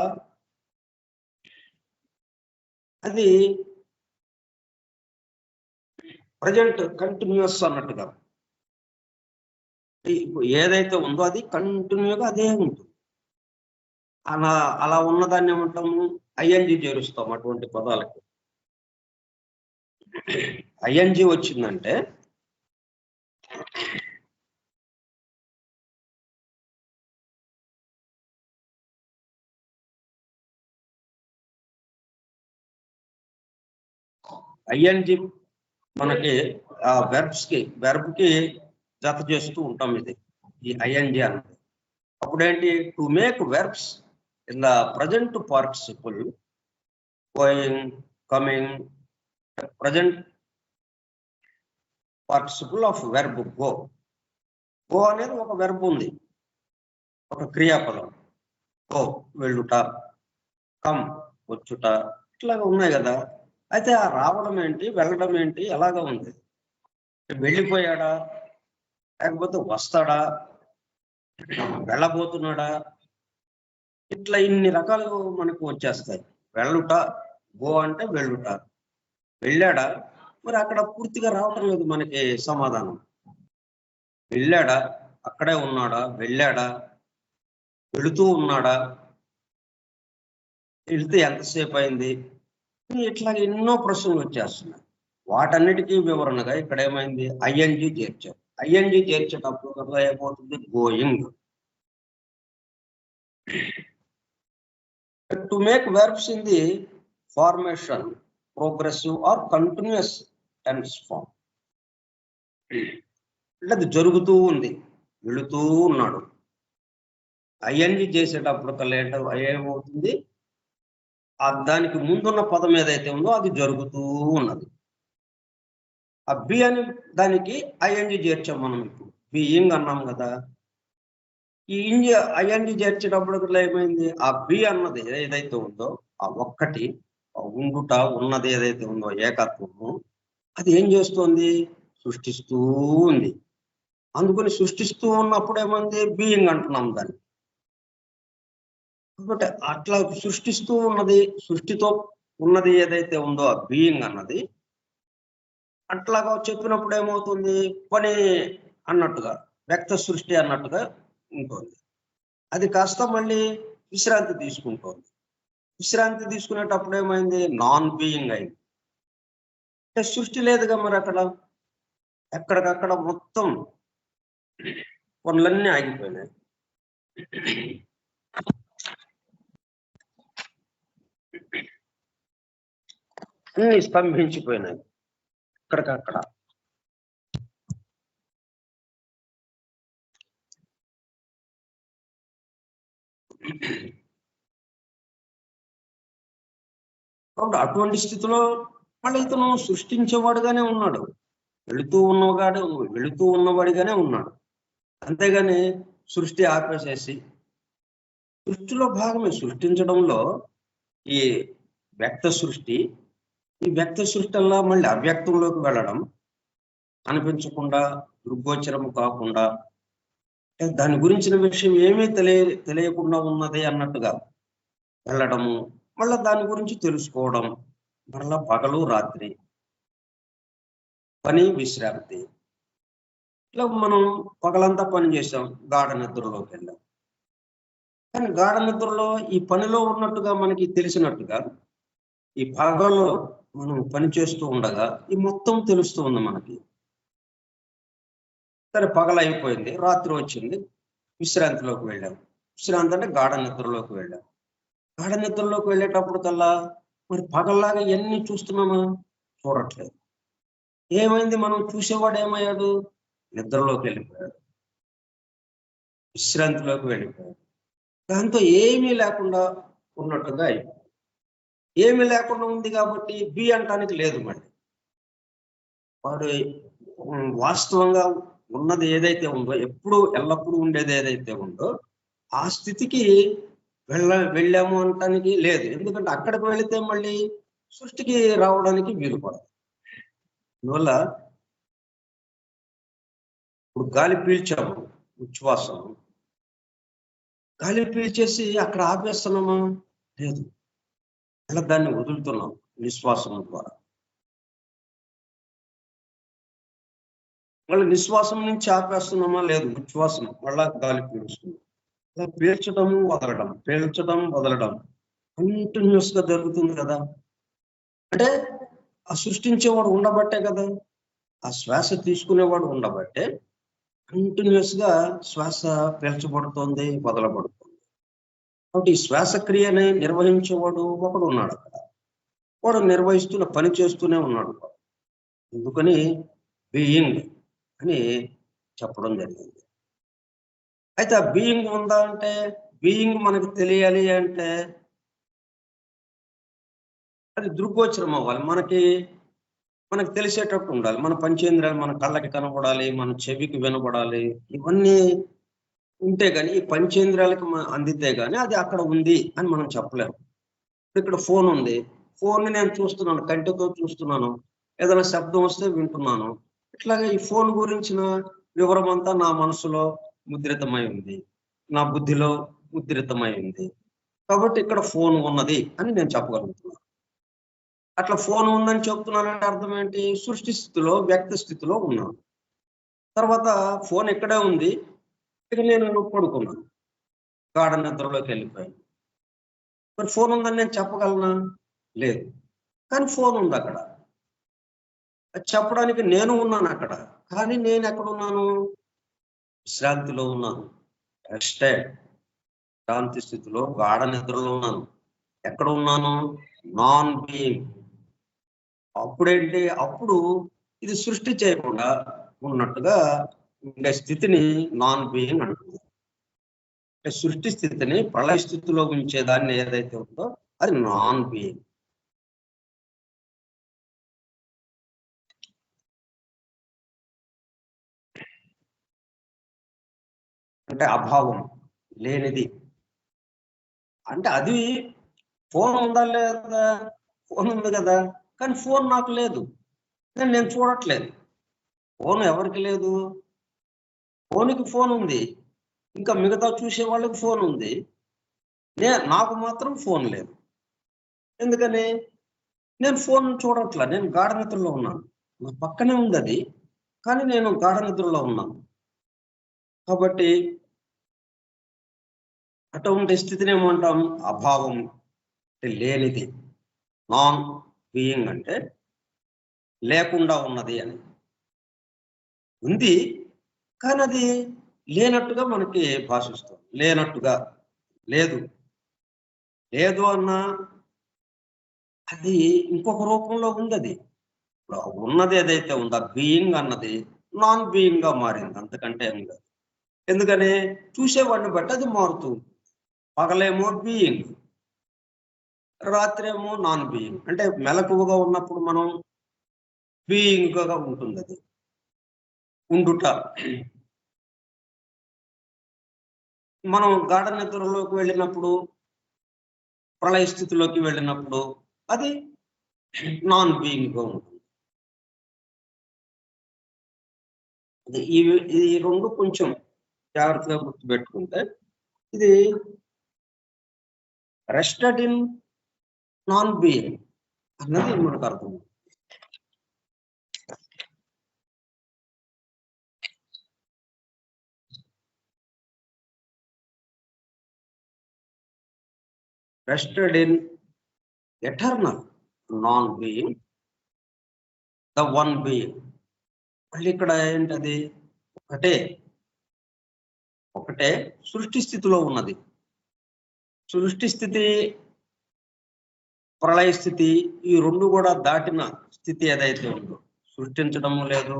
అది ప్రజెంట్ కంటిన్యూస్ అన్నట్టుగా, ఏదైతే ఉందో అది కంటిన్యూగా అదే ఉంటుంది. అలా ఉన్నదాన్ని ఏమంటాము? ఐఎన్జి చేరుస్తాం అటువంటి పదాలకి. ఐఎన్జి వచ్చిందంటే ఐఎన్జి మనకి ఆ వెర్బ్ కి జత చేస్తూ ఉంటాం ఇది, ఈ ఐఎన్జి అన్నది. అప్పుడేంటి? To make verbs in the present participle, going, coming, present participle of verb go. Go అనేది ఒక వెర్బ్ ఉంది, ఒక క్రియాపదం. గో వెళ్ళుట, కమ్ వచ్చుట, ఇట్లాగా ఉన్నాయి కదా. అయితే ఆ రావడం ఏంటి, వెళ్ళడం ఏంటి, ఎలాగా ఉంది? వెళ్ళిపోయాడా, లేకపోతే వస్తాడా, వెళ్ళబోతున్నాడా, ఇట్లా ఇన్ని రకాలు మనకు వచ్చేస్తాయి. వెళ్ళుట, గో అంటే వెళ్ళుట. వెళ్ళాడా, మరి అక్కడ పూర్తిగా రావటం లేదు మనకి సమాధానం. వెళ్ళాడా, అక్కడే ఉన్నాడా, వెళ్ళాడా, వెళుతూ ఉన్నాడా, వెళితే ఎంతసేపు అయింది, ఇట్లా ఎన్నో ప్రశ్నలు వచ్చేస్తున్నాయి. వాటన్నిటికీ వివరణగా ఇక్కడ ఏమైంది? ఐఎన్జి చేర్చారు. ఐఎన్జి చేర్చేటప్పుడు ఏమవుతుంది? Going. To make verbs in the formation progressive or continuous tense form. అంటే అది జరుగుతూ ఉంది, వెళుతూ ఉన్నాడు. ఐఎన్జి చేసేటప్పుడు కల్లా ఏమవుతుంది? దానికి ముందున్న పదం ఏదైతే ఉందో అది జరుగుతూ ఉన్నది. ఆ బి అని దానికి ఐఎన్జి చేర్చాం మనం. ఇప్పుడు బీయింగ్ అన్నాం కదా. ఈ ఐఎన్జి చేర్చేటప్పుడు ఏమైంది? ఆ బి అన్నది ఏదైతే ఉందో, ఆ ఒక్కటి ఉండుట ఉన్నది ఏదైతే ఉందో ఏకత్వము, అది ఏం చేస్తోంది? సృష్టిస్తూ ఉంది. అందుకని సృష్టిస్తూ ఉన్నప్పుడు ఏమైంది? బీయింగ్ అంటున్నాం దాన్ని. కాబట్టి అట్లా సృష్టిస్తూ ఉన్నది, సృష్టితో ఉన్నది ఏదైతే ఉందో ఆ బీయింగ్ అన్నది, అట్లాగా చెప్పినప్పుడు ఏమవుతుంది? పని అన్నట్టుగా, వ్యక్త సృష్టి అన్నట్టుగా ఉంటుంది. అది కాస్త మళ్ళీ విశ్రాంతి తీసుకుంటుంది. విశ్రాంతి తీసుకునేటప్పుడు ఏమైంది? నాన్ బీయింగ్ అయింది. అంటే సృష్టి లేదుగా మరి అక్కడ. ఎక్కడికక్కడ మొత్తం పనులన్నీ ఆగిపోయినాయి, అన్ని స్తంభించిపోయినాయి ఎక్కడికక్కడ. కాబట్టి అటువంటి స్థితిలో మళ్ళీ ఇతను సృష్టించేవాడుగానే ఉన్నాడు, వెళుతూ ఉన్నవాడిగానే ఉన్నాడు. అంతేగాని సృష్టి ఆపేసేసి, సృష్టిలో భాగమే సృష్టించడంలో ఈ వ్యక్త సృష్టి. ఈ వ్యక్త సృష్టి అలా మళ్ళీ అవ్యక్తంలోకి వెళ్ళడం, అనిపించకుండా దృగ్గోచరము కాకుండా దాని గురించిన విషయం ఏమీ తెలియకుండా ఉన్నది అన్నట్టుగా వెళ్ళడము, మళ్ళా దాని గురించి తెలుసుకోవడం, మళ్ళా పగలు రాత్రి, పని విశ్రాంతి. ఇట్లా మనం పగలంతా పని చేసాం, గాఢ నిద్రలోకి వెళ్ళాం. కానీ గాఢ నిద్రలో ఈ పనిలో ఉన్నట్టుగా మనకి తెలిసినట్టుగా ఈ పగలో మనం పని చేస్తూ ఉండగా ఈ మొత్తం తెలుస్తూ ఉంది మనకి. సరే, పగలు అయిపోయింది, రాత్రి వచ్చింది, విశ్రాంతిలోకి వెళ్ళాం. విశ్రాంతి అంటే గాఢ నిద్రలోకి వెళ్ళాం. గాఢ నిద్రలోకి వెళ్ళేటప్పుడు కల్లా మరి పగల్లాగా ఎన్ని చూస్తున్నామా? చూడట్లేదు. ఏమైంది? మనం చూసేవాడు ఏమయ్యాడు? నిద్రలోకి వెళ్ళిపోయాడు, విశ్రాంతిలోకి వెళ్ళిపోయాడు. దాంతో ఏమీ లేకుండా ఉన్నట్టుగా అయిపోయింది. ఏమీ లేకుండా ఉంది కాబట్టి బి అంటానికి లేదు. మళ్ళీ వాడు వాస్తవంగా ఉన్నది ఏదైతే ఉందో, ఎల్లప్పుడూ ఉండేది ఏదైతే ఉందో ఆ స్థితికి వెళ్ళాము అనటానికి లేదు. ఎందుకంటే అక్కడికి వెళితే మళ్ళీ సృష్టికి రావడానికి వీలు పడదు. అందువల్ల ఇప్పుడు గాలి పీల్చాము, ఉచ్ఛ్వాసం, గాలి పీల్చేసి అక్కడ ఆపేస్తున్నామా? లేదు, అలా దాన్ని వదులుతున్నాం నిశ్వాసం ద్వారా. మళ్ళీ నిశ్వాసం నుంచి ఆపేస్తున్నామా? లేదు, ఉచ్ఛ్వాసం మళ్ళా గాలి పీల్చుతున్నాం. అలా పీల్చడం వదలడం, పీల్చడం వదలడం కంటిన్యూస్ గా జరుగుతుంది కదా. అంటే ఆ సృష్టించేవాడు ఉండబట్టే కదా, ఆ శ్వాస తీసుకునేవాడు ఉండబట్టే కంటిన్యూస్ గా శ్వాస పీల్చబడుతోంది, వదలబడుతుంది. కాబట్టి ఈ శ్వాసక్రియని నిర్వహించేవాడు ఒకడు ఉన్నాడు అక్కడ. వాడు పని చేస్తూనే ఉన్నాడు. అందుకని బీయింగ్ అని చెప్పడం జరిగింది. అయితే ఆ బీయింగ్ ఉందా అంటే, బీయింగ్ మనకు తెలియాలి అంటే అది దృగ్గోచరం అవ్వాలి, మనకి తెలిసేటట్టు ఉండాలి. మన పంచేంద్రియాలు మన కళ్ళకి కనబడాలి, మన చెవికి వినబడాలి. ఇవన్నీ ఉంటే గాని, ఈ పంచేంద్రియాలకి అందితే గాని అది అక్కడ ఉంది అని మనం చెప్పలేము. ఇక్కడ ఫోన్ ఉంది, ఫోన్ నేను చూస్తున్నాను, కంటితో చూస్తున్నాను, ఏదైనా శబ్దం వస్తే వింటున్నాను. ఇట్లాగే ఈ ఫోన్ గురించిన వివరం అంతా నా మనసులో ముద్రితమై ఉంది, నా బుద్ధిలో ముద్రితమై ఉంది. కాబట్టి ఇక్కడ ఫోన్ ఉన్నది అని నేను చెప్పగలుగుతున్నాను. అట్లా ఫోన్ ఉందని చెప్తున్నానంటే అర్థం ఏంటి? సృష్టి స్థితిలో, వ్యక్త స్థితిలో ఉన్నాను. తర్వాత ఫోన్ ఇక్కడే ఉంది, ఇక నేను పడుకున్నాను, గాఢ నిద్రలోకి వెళ్ళిపోయాను. మరి ఫోన్ ఉందని నేను చెప్పగలనా? లేదు. కానీ ఫోన్ ఉంది అక్కడ. చెప్పడానికి నేను ఉన్నాను అక్కడ, కానీ నేను ఎక్కడున్నాను? విశ్రాంతిలో ఉన్నాను, రెస్టెడ్, శాంతి స్థితిలో, గాఢ నిద్రలో ఉన్నాను. ఎక్కడ ఉన్నాను? Non being. అప్పుడేంటి? అప్పుడు ఇది సృష్టి చేయకుండా ఉన్నట్టుగా ఉండే స్థితిని నాన్ బీయింగ్ అంటుంది. సృష్టి స్థితిని ప్రళయ స్థితిలో ఉంచేదాన్ని ఏదైతే ఉందో అది నాన్ బీయింగ్. అంటే అభావం, లేనిది. అంటే అది ఫోన్ ఉందా లేదా? ఫోన్ ఉంది కదా, కానీ ఫోన్ నాకు లేదు, నేను చూడట్లేదు. ఫోన్ ఎవరికి లేదు? ఫోన్కి ఫోన్ ఉంది, ఇంకా మిగతా చూసే వాళ్ళకి ఫోన్ ఉంది, నాకు మాత్రం ఫోన్ లేదు. ఎందుకని? నేను ఫోన్ చూడట్లా, నేను గాఢ నిద్రలో ఉన్నాను. నా పక్కనే ఉంది అది, కానీ నేను గాఢ నిద్రలో ఉన్నాను. కాబట్టి అటువంటి స్థితిని ఏమంటాం? అభావం, లేనిది. నాన్ బీయింగ్ అంటే లేకుండా ఉన్నది అని. ఉంది కానీ అది లేనట్టుగా మనకి భాషిస్తుంది. లేనట్టుగా, లేదు అన్నా అది ఇంకొక రూపంలో ఉంది. అది ఉన్నది ఏదైతే ఉందో బీయింగ్ అన్నది నాన్ బీయింగ్ గా మారింది, అంతకంటే ఏం కాదు. ఎందుకని? చూసేవాడిని బట్టి అది మారుతుంది. పగలేమో బీయింగ్, రాత్రి ఏమో నాన్ బీయింగ్. అంటే మెలకువగా ఉన్నప్పుడు మనం బీయింగ్ గా ఉంటుంది, అది ఉండుట. మనం గాఢ నిద్రలోకి వెళ్ళినప్పుడు, ప్రళయ స్థితిలోకి వెళ్ళినప్పుడు అది నాన్ బీయింగ్ గా ఉంటుంది. ఈ రెండు కొంచెం జాగ్రత్తగా గుర్తుపెట్టుకుంటే, ఇది రెస్టెడ్ ఇన్ నాన్ బీయింగ్ అన్నది మనకు అర్థం. Rested in eternal non being, the one being. మళ్ళీ ఇక్కడ ఏంటది? ఒకటే సృష్టి స్థితిలో ఉన్నది. సృష్టి స్థితి, ప్రళయ స్థితి, ఈ రెండు కూడా దాటిన స్థితి ఏదైతే ఉందో, సృష్టించడము లేదు,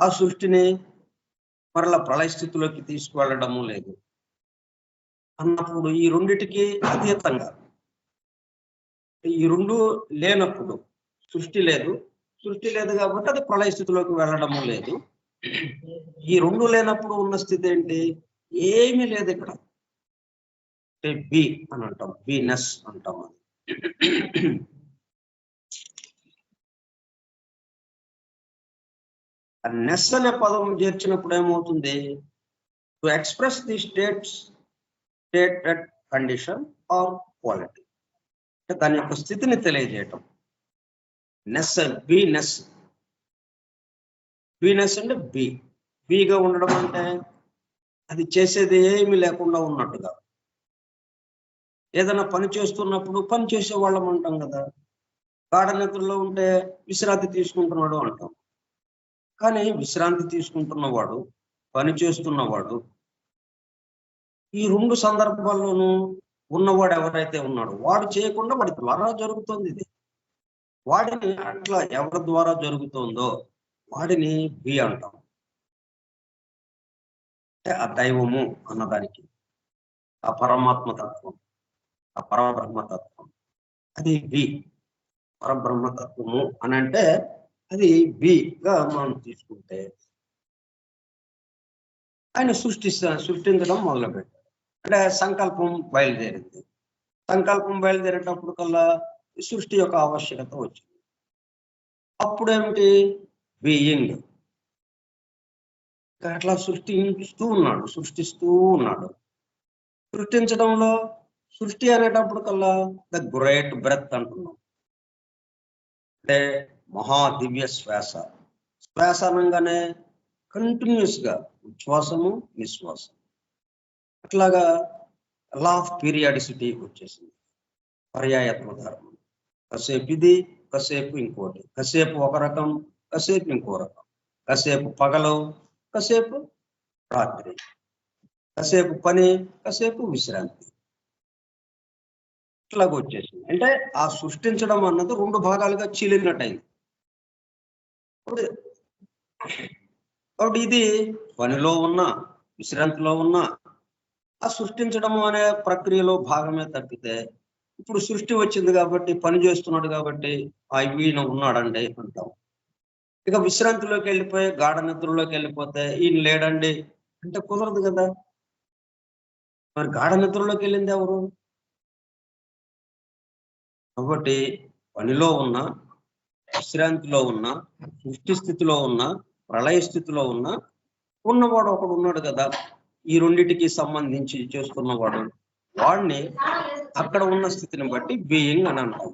ఆ సృష్టిని మరలా ప్రళయ స్థితిలోకి తీసుకువెళ్ళడము లేదు అన్నప్పుడు, ఈ రెండిటికి అతీతంగా, ఈ రెండు లేనప్పుడు సృష్టి లేదు. సృష్టి లేదు కాబట్టి అది ప్రళయ స్థితిలోకి వెళ్ళడము లేదు. ఈ రెండు లేనప్పుడు ఉన్న స్థితి ఏంటి? ఏమీ లేదు ఇక్కడ. బి అని అంటాం, బీనెస్ అంటాం. నెస్ అనే పదం చేర్చినప్పుడు ఏమవుతుంది? To express the stated condition or quality, అంటే దాని యొక్క స్థితిని తెలియజేయటం. నెస్, బీనెస్. బీనెస్ అంటే బీగా ఉండడం అంటే అది చేసేది ఏమీ లేకుండా ఉన్నట్టుగా. ఏదైనా పని చేస్తున్నప్పుడు పని చేసే వాళ్ళం అంటాం కదా. గాఢ నిద్రలో ఉంటే విశ్రాంతి తీసుకుంటున్నాడు అంటాం. కానీ విశ్రాంతి తీసుకుంటున్నవాడు, పని చేస్తున్నవాడు, ఈ రెండు సందర్భాల్లోనూ ఉన్నవాడు ఎవరైతే ఉన్నాడో వాడు చేయకుండా వాడి ద్వారా జరుగుతుంది ఇది. వాడిని అట్లా ఎవరి ద్వారా జరుగుతుందో వాడిని బి అంటాం. ఆ దైవము అన్నదానికి, ఆ పరమాత్మతత్వం, ఆ పరబ్రహ్మతత్వం, అది బి. పరబ్రహ్మతత్వము అని అంటే అది బిగా మనం తీసుకుంటే, ఆయన సృష్టించడం మొదలుపెట్టాడు. అంటే సంకల్పం బయలుదేరింది. సంకల్పం బయలుదేరేటప్పుడు కల్లా సృష్టి యొక్క ఆవశ్యకత వచ్చింది. అప్పుడేమిటి? బీయింగ్. అట్లా సృష్టిస్తూ ఉన్నాడు. సృష్టించడంలో, సృష్టి అనేటప్పుడు కల్లా ద గ్రేట్ బ్రెత్ అంటున్నాం. అంటే మహా దివ్య శ్వాస. శ్వాస అనగానే కంటిన్యూస్ గా ఉచ్ఛ్వాసము, నిశ్వాసం. అట్లాగా లా ఆఫ్ పీరియాడిసిటీ వచ్చేసింది, పర్యాయత్మ ధర్మం. కాసేపు ఇది, కాసేపు ఇంకోటి, కాసేపు ఒక రకం, కాసేపు ఇంకో రకం, కాసేపు పగలు, కాసేపు రాత్రి, కాసేపు పని, కాసేపు విశ్రాంతి. ఇట్లాగ వచ్చేసింది. అంటే ఆ సృష్టించడం అన్నది రెండు భాగాలుగా చీలినట్టయింది. కాబట్టి ఇది పనిలో ఉన్న, విశ్రాంతిలో ఉన్న, ఆ సృష్టించడం అనే ప్రక్రియలో భాగమే తప్పితే, ఇప్పుడు సృష్టి వచ్చింది కాబట్టి, పని చేస్తున్నాడు కాబట్టి ఈయన ఉన్నాడండి అంటాం. ఇక విశ్రాంతిలోకి వెళ్ళిపోయి, గాఢ నిద్రలోకి వెళ్ళిపోతే ఈయన లేడండి అంటే కుదరదు కదా. మరి గాఢ నిద్రలోకి వెళ్ళింది ఎవరు? కాబట్టి పనిలో ఉన్న, విశ్రాంతిలో ఉన్న, సృష్టి స్థితిలో ఉన్న, ప్రళయ స్థితిలో ఉన్నవాడు ఒకడు ఉన్నాడు కదా. ఈ రెండిటికి సంబంధించి చేస్తున్నవాడు, వాడిని అక్కడ ఉన్న స్థితిని బట్టి బీయింగ్ అని అంటాం.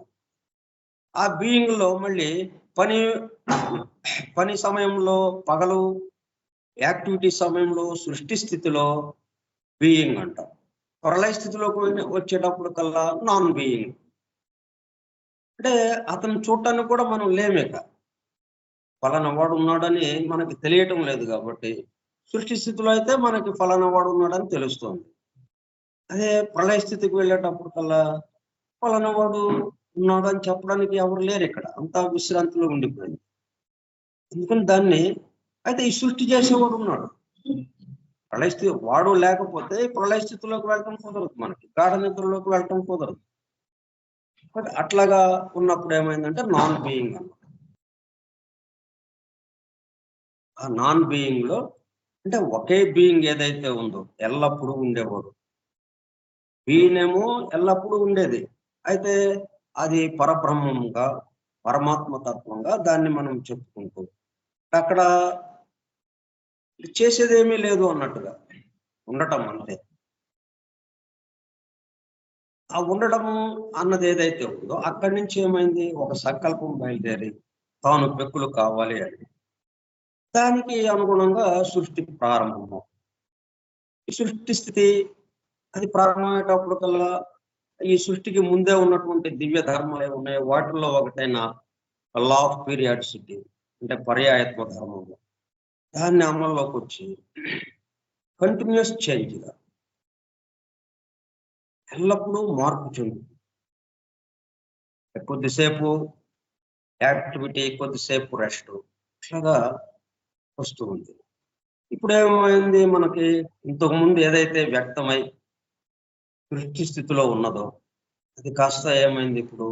ఆ బీయింగ్ లో మళ్ళీ పని సమయంలో, పగలు యాక్టివిటీ సమయంలో, సృష్టి స్థితిలో బీయింగ్ అంటాం. ప్రళయ స్థితిలోకి వచ్చేటప్పుడు కల్లా నాన్ బీయింగ్. అంటే అతను చూడటానికి కూడా మనం లేమేక, ఫలానా వాడు ఉన్నాడని మనకి తెలియటం లేదు. కాబట్టి సృష్టి స్థితిలో అయితే మనకి ఫలానా వాడు ఉన్నాడని తెలుస్తుంది. అదే ప్రళయ స్థితికి వెళ్ళేటప్పుడు కల్లా ఫలానా వాడు ఉన్నాడు అని చెప్పడానికి ఎవరు లేరు. ఇక్కడ అంతా విశ్రాంతిలో ఉండిపోయింది. ఎందుకని దాన్ని అయితే ఈ సృష్టి చేసేవాడు ఉన్నాడు. ప్రళయ స్థితి వాడు లేకపోతే ప్రళయ స్థితిలోకి వెళ్ళటం కుదరదు, మనకి గాఢ నిద్రలోకి వెళ్ళటం కుదరదు. బట్ అట్లాగా ఉన్నప్పుడు ఏమైందంటే నాన్ బీయింగ్ అన్నమాట. ఆ నాన్ బీయింగ్ లో అంటే ఒకే బీయింగ్ ఏదైతే ఉందో ఎల్లప్పుడూ ఉండేవాడు, బీయింగ్ ఎల్లప్పుడూ ఉండేది. అయితే అది పరబ్రహ్మంగా పరమాత్మ తత్వంగా దాన్ని మనం చెప్పుకుంటూ అక్కడ చేసేదేమీ లేదు అన్నట్టుగా ఉండటం అంతే. ఆ ఉండడం అన్నది ఏదైతే ఉందో అక్కడి నుంచి ఏమైంది, ఒక సంకల్పం బయలుదేరి తాను పెక్కులు కావాలి అని దానికి అనుగుణంగా సృష్టి ప్రారంభము. ఈ సృష్టి స్థితి అది ప్రారంభమయ్యేటప్పుడు కల్లా ఈ సృష్టికి ముందే ఉన్నటువంటి దివ్య ధర్మాలు ఏమి ఉన్నాయో వాటిల్లో ఒకటైన లా ఆఫ్ పీరియాడిసిటీ అంటే పర్యాయత్వ ధర్మము, దాన్ని అమల్లోకి వచ్చి కంటిన్యూస్ చేంజ్గా ఎల్లప్పుడూ మార్పు చెందు, కొద్దిసేపు యాక్టివిటీ కొద్దిసేపు రెస్ట్ ఇట్లాగా వస్తూ ఉంది. ఇప్పుడు ఏమైంది, మనకి ఇంతకుముందు ఏదైతే వ్యక్తమై సృష్టి స్థితిలో ఉన్నదో అది కాస్త ఏమైంది, ఇప్పుడు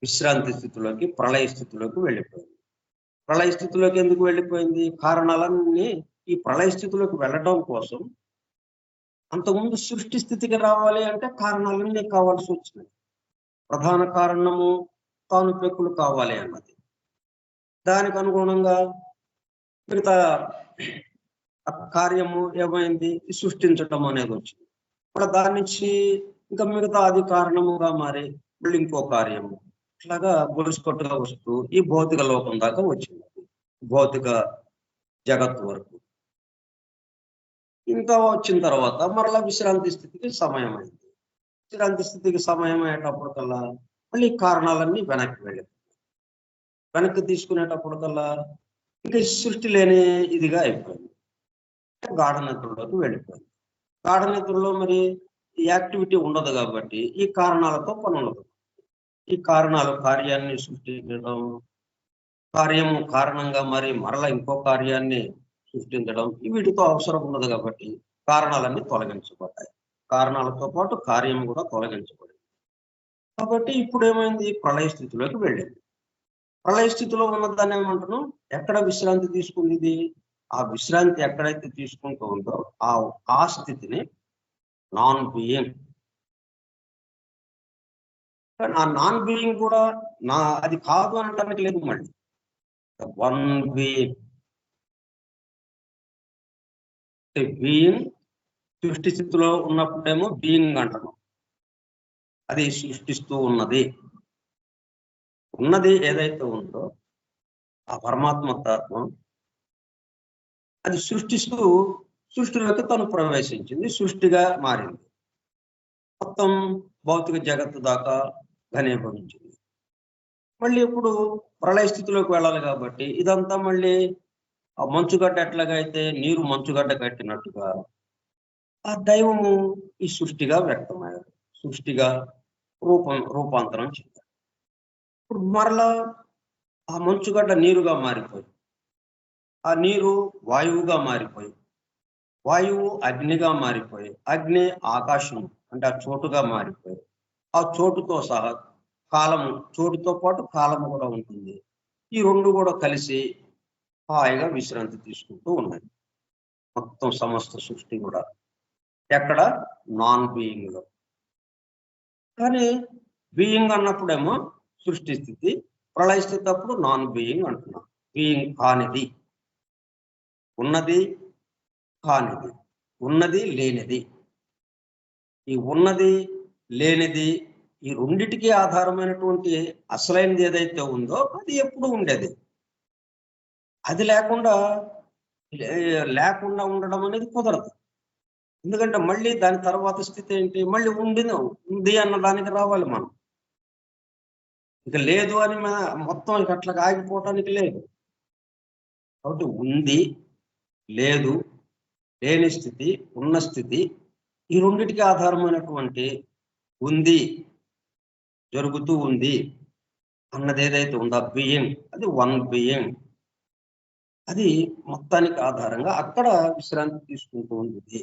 విశ్రాంతి స్థితిలోకి ప్రళయ స్థితిలోకి వెళ్ళిపోయింది. ప్రళయ స్థితిలోకి ఎందుకు వెళ్ళిపోయింది, కారణాలన్నీ ఈ ప్రళయ స్థితిలోకి వెళ్ళడం కోసం అంతకుముందు సృష్టి స్థితికి రావాలి అంటే కారణాలన్నీ కావాల్సి వచ్చినాయి. ప్రధాన కారణము తాను పెక్కులు కావాలి అన్నది, దానికి అనుగుణంగా మిగతా కార్యము ఏమైంది, సృష్టించటం అనేది వచ్చింది. ఇప్పుడు దాని నుంచి ఇంకా మిగతా అది కారణముగా మారి మళ్ళీ ఇంకో కార్యము ఇట్లాగా గొలుసుకొట్టుగా వస్తూ ఈ భౌతిక లోకం దాకా వచ్చింది, భౌతిక జగత్తు వరకు. ఇంకా వచ్చిన తర్వాత మరలా విశ్రాంతి స్థితికి సమయం అయింది. విశ్రాంతి స్థితికి సమయం అయ్యేటప్పుడు కల్లా మళ్ళీ కారణాలన్నీ వెనక్కి వెళ్ళింది. వెనక్కి తీసుకునేటప్పుడు కల్లా ఇంకా సృష్టి లేని ఇదిగా అయిపోయింది, గాఢ నిద్రలోకి వెళ్ళిపోయింది. గాఢ నిద్రలో మరి ఈ యాక్టివిటీ ఉండదు కాబట్టి ఈ కారణాలతో పని ఉండదు. ఈ కారణాలు కార్యాన్ని సృష్టించడం, కార్యము కారణంగా మరి మరలా ఇంకో కార్యాన్ని సృష్టించడం, వీటితో అవసరం ఉండదు కాబట్టి కారణాలన్నీ తొలగించబడ్డాయి. కారణాలతో పాటు కార్యం కూడా తొలగించబడింది. కాబట్టి ఇప్పుడు ఏమైంది, ప్రళయ స్థితిలోకి వెళ్ళింది. ప్రళయ స్థితిలో ఉన్నదాన్ని ఏమంటున్నాం, ఎక్కడ విశ్రాంతి తీసుకుంది ఇది, ఆ విశ్రాంతి ఎక్కడైతే తీసుకుంటూ ఉందో ఆ స్థితిని నాన్ బీయింగ్. ఆ నాన్ బీయింగ్ కూడా అది కాదు అనటానికి లేదు, మళ్ళీ వన్ బీయింగ్. బీయింగ్ సృష్టి స్థితిలో ఉన్నప్పుడేమో బీయింగ్ అంటున్నాం, అది సృష్టిస్తూ ఉన్నది ఏదైతే ఉందో ఆ పరమాత్మ తత్వం అది సృష్టిస్తూ సృష్టిలోకి తను ప్రవేశించింది, సృష్టిగా మారింది, మొత్తం భౌతిక జగత్తు దాకా ఘనీభవించింది. మళ్ళీ ఇప్పుడు ప్రళయ స్థితిలోకి వెళ్ళాలి కాబట్టి ఇదంతా మళ్ళీ ఆ మంచుగడ్డ ఎట్లాగా అయితే నీరు మంచుగడ్డ కట్టినట్టుగా ఆ దైవము ఈ సృష్టిగా వ్యక్తమయ్యారు, సృష్టిగా రూపాంతరం చెందారు. ఇప్పుడు మరలా ఆ మంచుగడ్డ నీరుగా మారిపోయి, ఆ నీరు వాయువుగా మారిపోయి, వాయువు అగ్నిగా మారిపోయి, అగ్ని ఆకాశం అంటే ఆ చోటుగా మారిపోయి, ఆ చోటుతో సహా కాలము, చోటుతో పాటు కాలము కూడా ఉంటుంది. ఈ రెండు కూడా కలిసి హాయిగా విశ్రాంతి తీసుకుంటూ ఉన్నాయి. మొత్తం సమస్త సృష్టి కూడా ఎక్కడ నాన్ బీయింగ్ లో. కానీ బీయింగ్ అన్నప్పుడేమో సృష్టి స్థితి, ప్రళయ స్థితి అప్పుడు నాన్ బీయింగ్ అంటున్నాం. బీయింగ్ కానిది, ఉన్నది కానిది, ఉన్నది లేనిది. ఈ ఉన్నది లేనిది ఈ రెండిటికి ఆధారమైనటువంటి అసలైనది ఏదైతే ఉందో అది ఎప్పుడు ఉండేది. అది లేకుండా ఉండడం అనేది కుదరదు. ఎందుకంటే మళ్ళీ దాని తర్వాత స్థితి ఏంటి, మళ్ళీ ఉంది అన్న దానికి రావాలి మనం. ఇక లేదు అని మొత్తం ఇక అట్లా ఆగిపోవటానికి లేదు. కాబట్టి ఉంది, లేదు, లేని స్థితి, ఉన్న స్థితి, ఈ రెండిటికి ఆధారమైనటువంటి ఉంది, జరుగుతూ ఉంది అన్నది ఏదైతే ఉందో బీయింగ్, అది వన్ బీయింగ్. అది మొత్తానికి ఆధారంగా అక్కడ విశ్రాంతి తీసుకుంటూ ఉంది.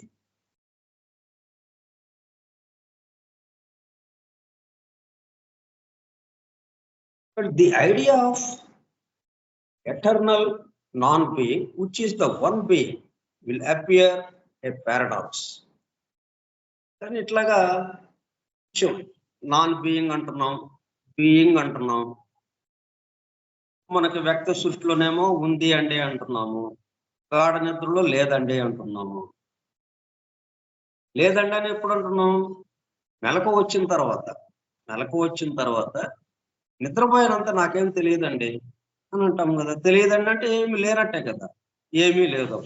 But the idea of eternal non-being, which is the one being, will appear a paradox. కానీ ఇట్లాగా నాన్ బీయింగ్ అంటున్నాం, బీయింగ్ అంటున్నాం. మనకి వ్యక్త సృష్టిలోనేమో ఉంది అండి అంటున్నాము, గాఢ నిద్రలో లేదండి అంటున్నాము. లేదండి అని ఎప్పుడు అంటున్నాం? మెలకు వచ్చిన తర్వాత నిద్రపోయినంత నాకేం తెలియదండి అని అంటాం కదా. తెలియదండి అంటే ఏమి లేనట్టే కదా, ఏమీ లేదు.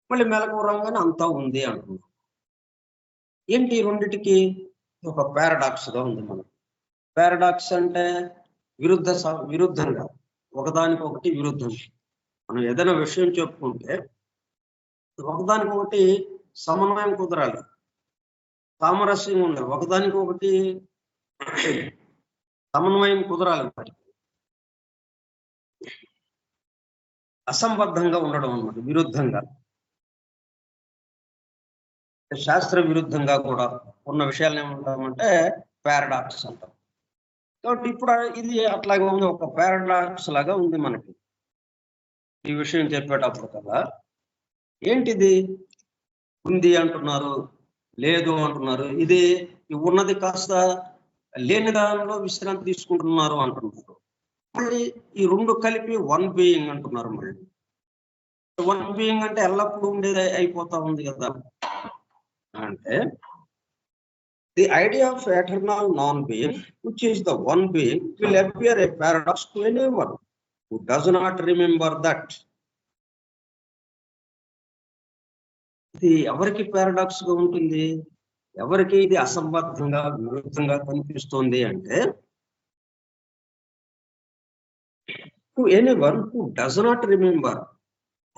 మళ్ళీ మెలకు రాగానే అంతా ఉంది అంటున్నాం. ఏంటి రెండిటికి ఒక పారాడాక్స్ గా ఉంది మనకు. పారాడాక్స్ అంటే విరుద్ధంగా, ఒకదానికొకటి విరుద్ధం. మనం ఏదైనా విషయం చెప్పుకుంటే ఒకదానికొకటి సమన్వయం కుదరాలి, సామరస్యం ఉండాలి. ఒకదానికొకటి సమన్వయం కుదరాలి, వాటికి అసంబద్ధంగా ఉండడం అన్నమాట, విరుద్ధంగా, శాస్త్ర విరుద్ధంగా కూడా ఉన్న విషయాలు ఏమంటామంటే పారాడాక్స్ అంటాం. కాబట్టి ఇప్పుడు ఇది అట్లాగే ఉంది, ఒక పారాడాక్స్ లాగా ఉంది మనకి ఈ విషయం చెప్పేటప్పుడు కదా. ఏంటిది? ఉంది అంటున్నారు, లేదు అంటున్నారు. ఇది ఉన్నది కాస్త లేని దానిలో విశ్రాంతి తీసుకుంటున్నారు అంటున్నారు. మళ్ళీ ఈ రెండు కలిపి వన్ బీయింగ్ అంటున్నారు. మళ్ళీ వన్ బీయింగ్ అంటే ఎల్లప్పుడూ ఉండేది అయిపోతా ఉంది కదా. అంటే the idea of eternal non-being, which is the one being, will appear a paradox to anyone who does not remember that. ఇది ఎవరికి పారాడాక్స్ గా ఉంటుంది? ఎవరికి ఇది అసంబద్ధంగా, విరుద్ధంగా కనిపిస్తుంది అంటే to anyone who does not remember.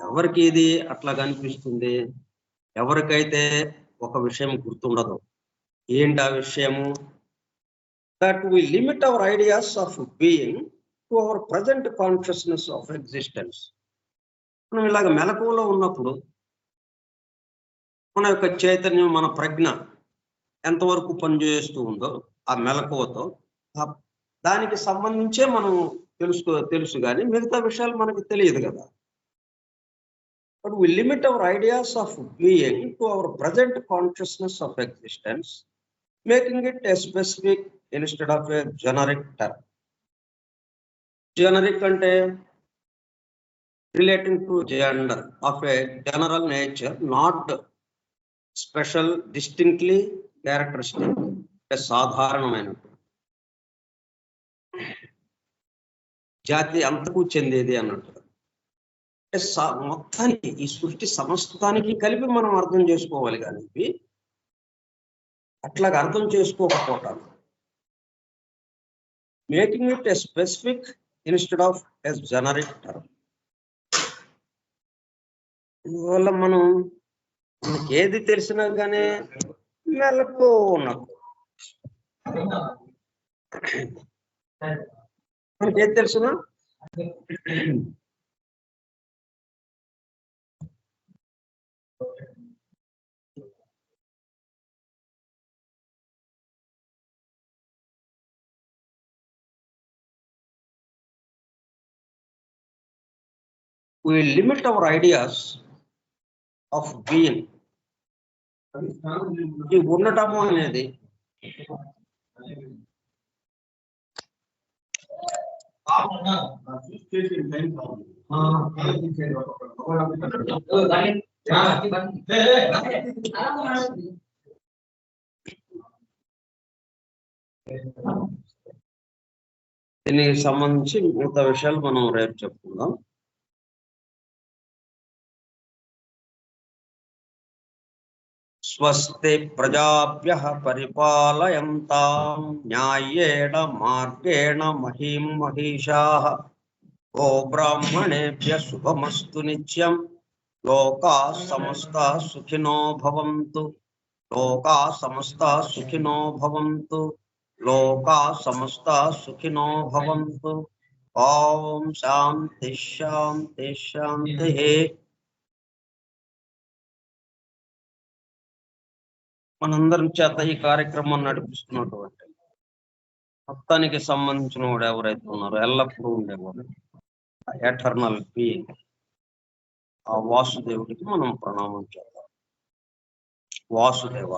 ఎవరికి ఇది అట్లా కనిపిస్తుంది? ఎవరికైతే ఒక విషయం గుర్తుండదు. ఏంటి ఆ విషయము? that we limit our ideas of being to our present consciousness of existence. మనం ఇలాగ మెలకువలో ఉన్నప్పుడు మన యొక్క చైతన్యం, మన ప్రజ్ఞ ఎంతవరకు పనిచేస్తూ ఉందో ఆ మెలకువతో దానికి సంబంధించే మనం తెలుసు కానీ మిగతా విషయాలు మనకి తెలియదు కదా. But we limit our ideas of being to our present consciousness of existence, making it a specific instead of a generic term. Generic ante relating to gender of a general nature, not special, distinctly characteristic, a సాధారణమైనది, జాతి అంతకు చెందేది అన్నట్టు. మొత్తానికి ఈ సృష్టి సమస్తానికి కలిపి మనం అర్థం చేసుకోవాలి. కానీ అట్లాగా అర్థం చేసుకోకపోవటం, making it a specific instead of a generic term. అందువల్ల మనకి ఏది తెలిసినా కానీ మెలకు ఉన్నది. మనకి ఏది తెలిసినా we limit our ideas of being. ఈ ఉండటము అనేది దీనికి సంబంధించి మిగతా విషయాలు మనం రేపు చెప్పుకుందాం. స్వస్తి ప్రజాభ్యః పరిపాలయంతాం న్యాయేన మార్గేణ మహీం మహిషాః. ఓ బ్రాహ్మణేభ్యః శుభమస్తు నిత్యం. లోకాః సమస్తాః సుఖినో భవంతు. లోకాః సమస్తాః సుఖినో భవంతు. లోకాః సమస్తాః సుఖినో భవంతు. ఓం శాంతి శాంతి శాంతి. మనందరం చేత ఈ కార్యక్రమం నడిపిస్తున్నటువంటి మొత్తానికి సంబంధించిన వాడు ఎవరైతే ఉన్నారో ఎల్లప్పుడూ ఉండేవాడు ఎటర్నల్ బీయింగ్ ఆ వాసుదేవుడికి మనం ప్రణామం చేద్దాం. వాసుదేవ.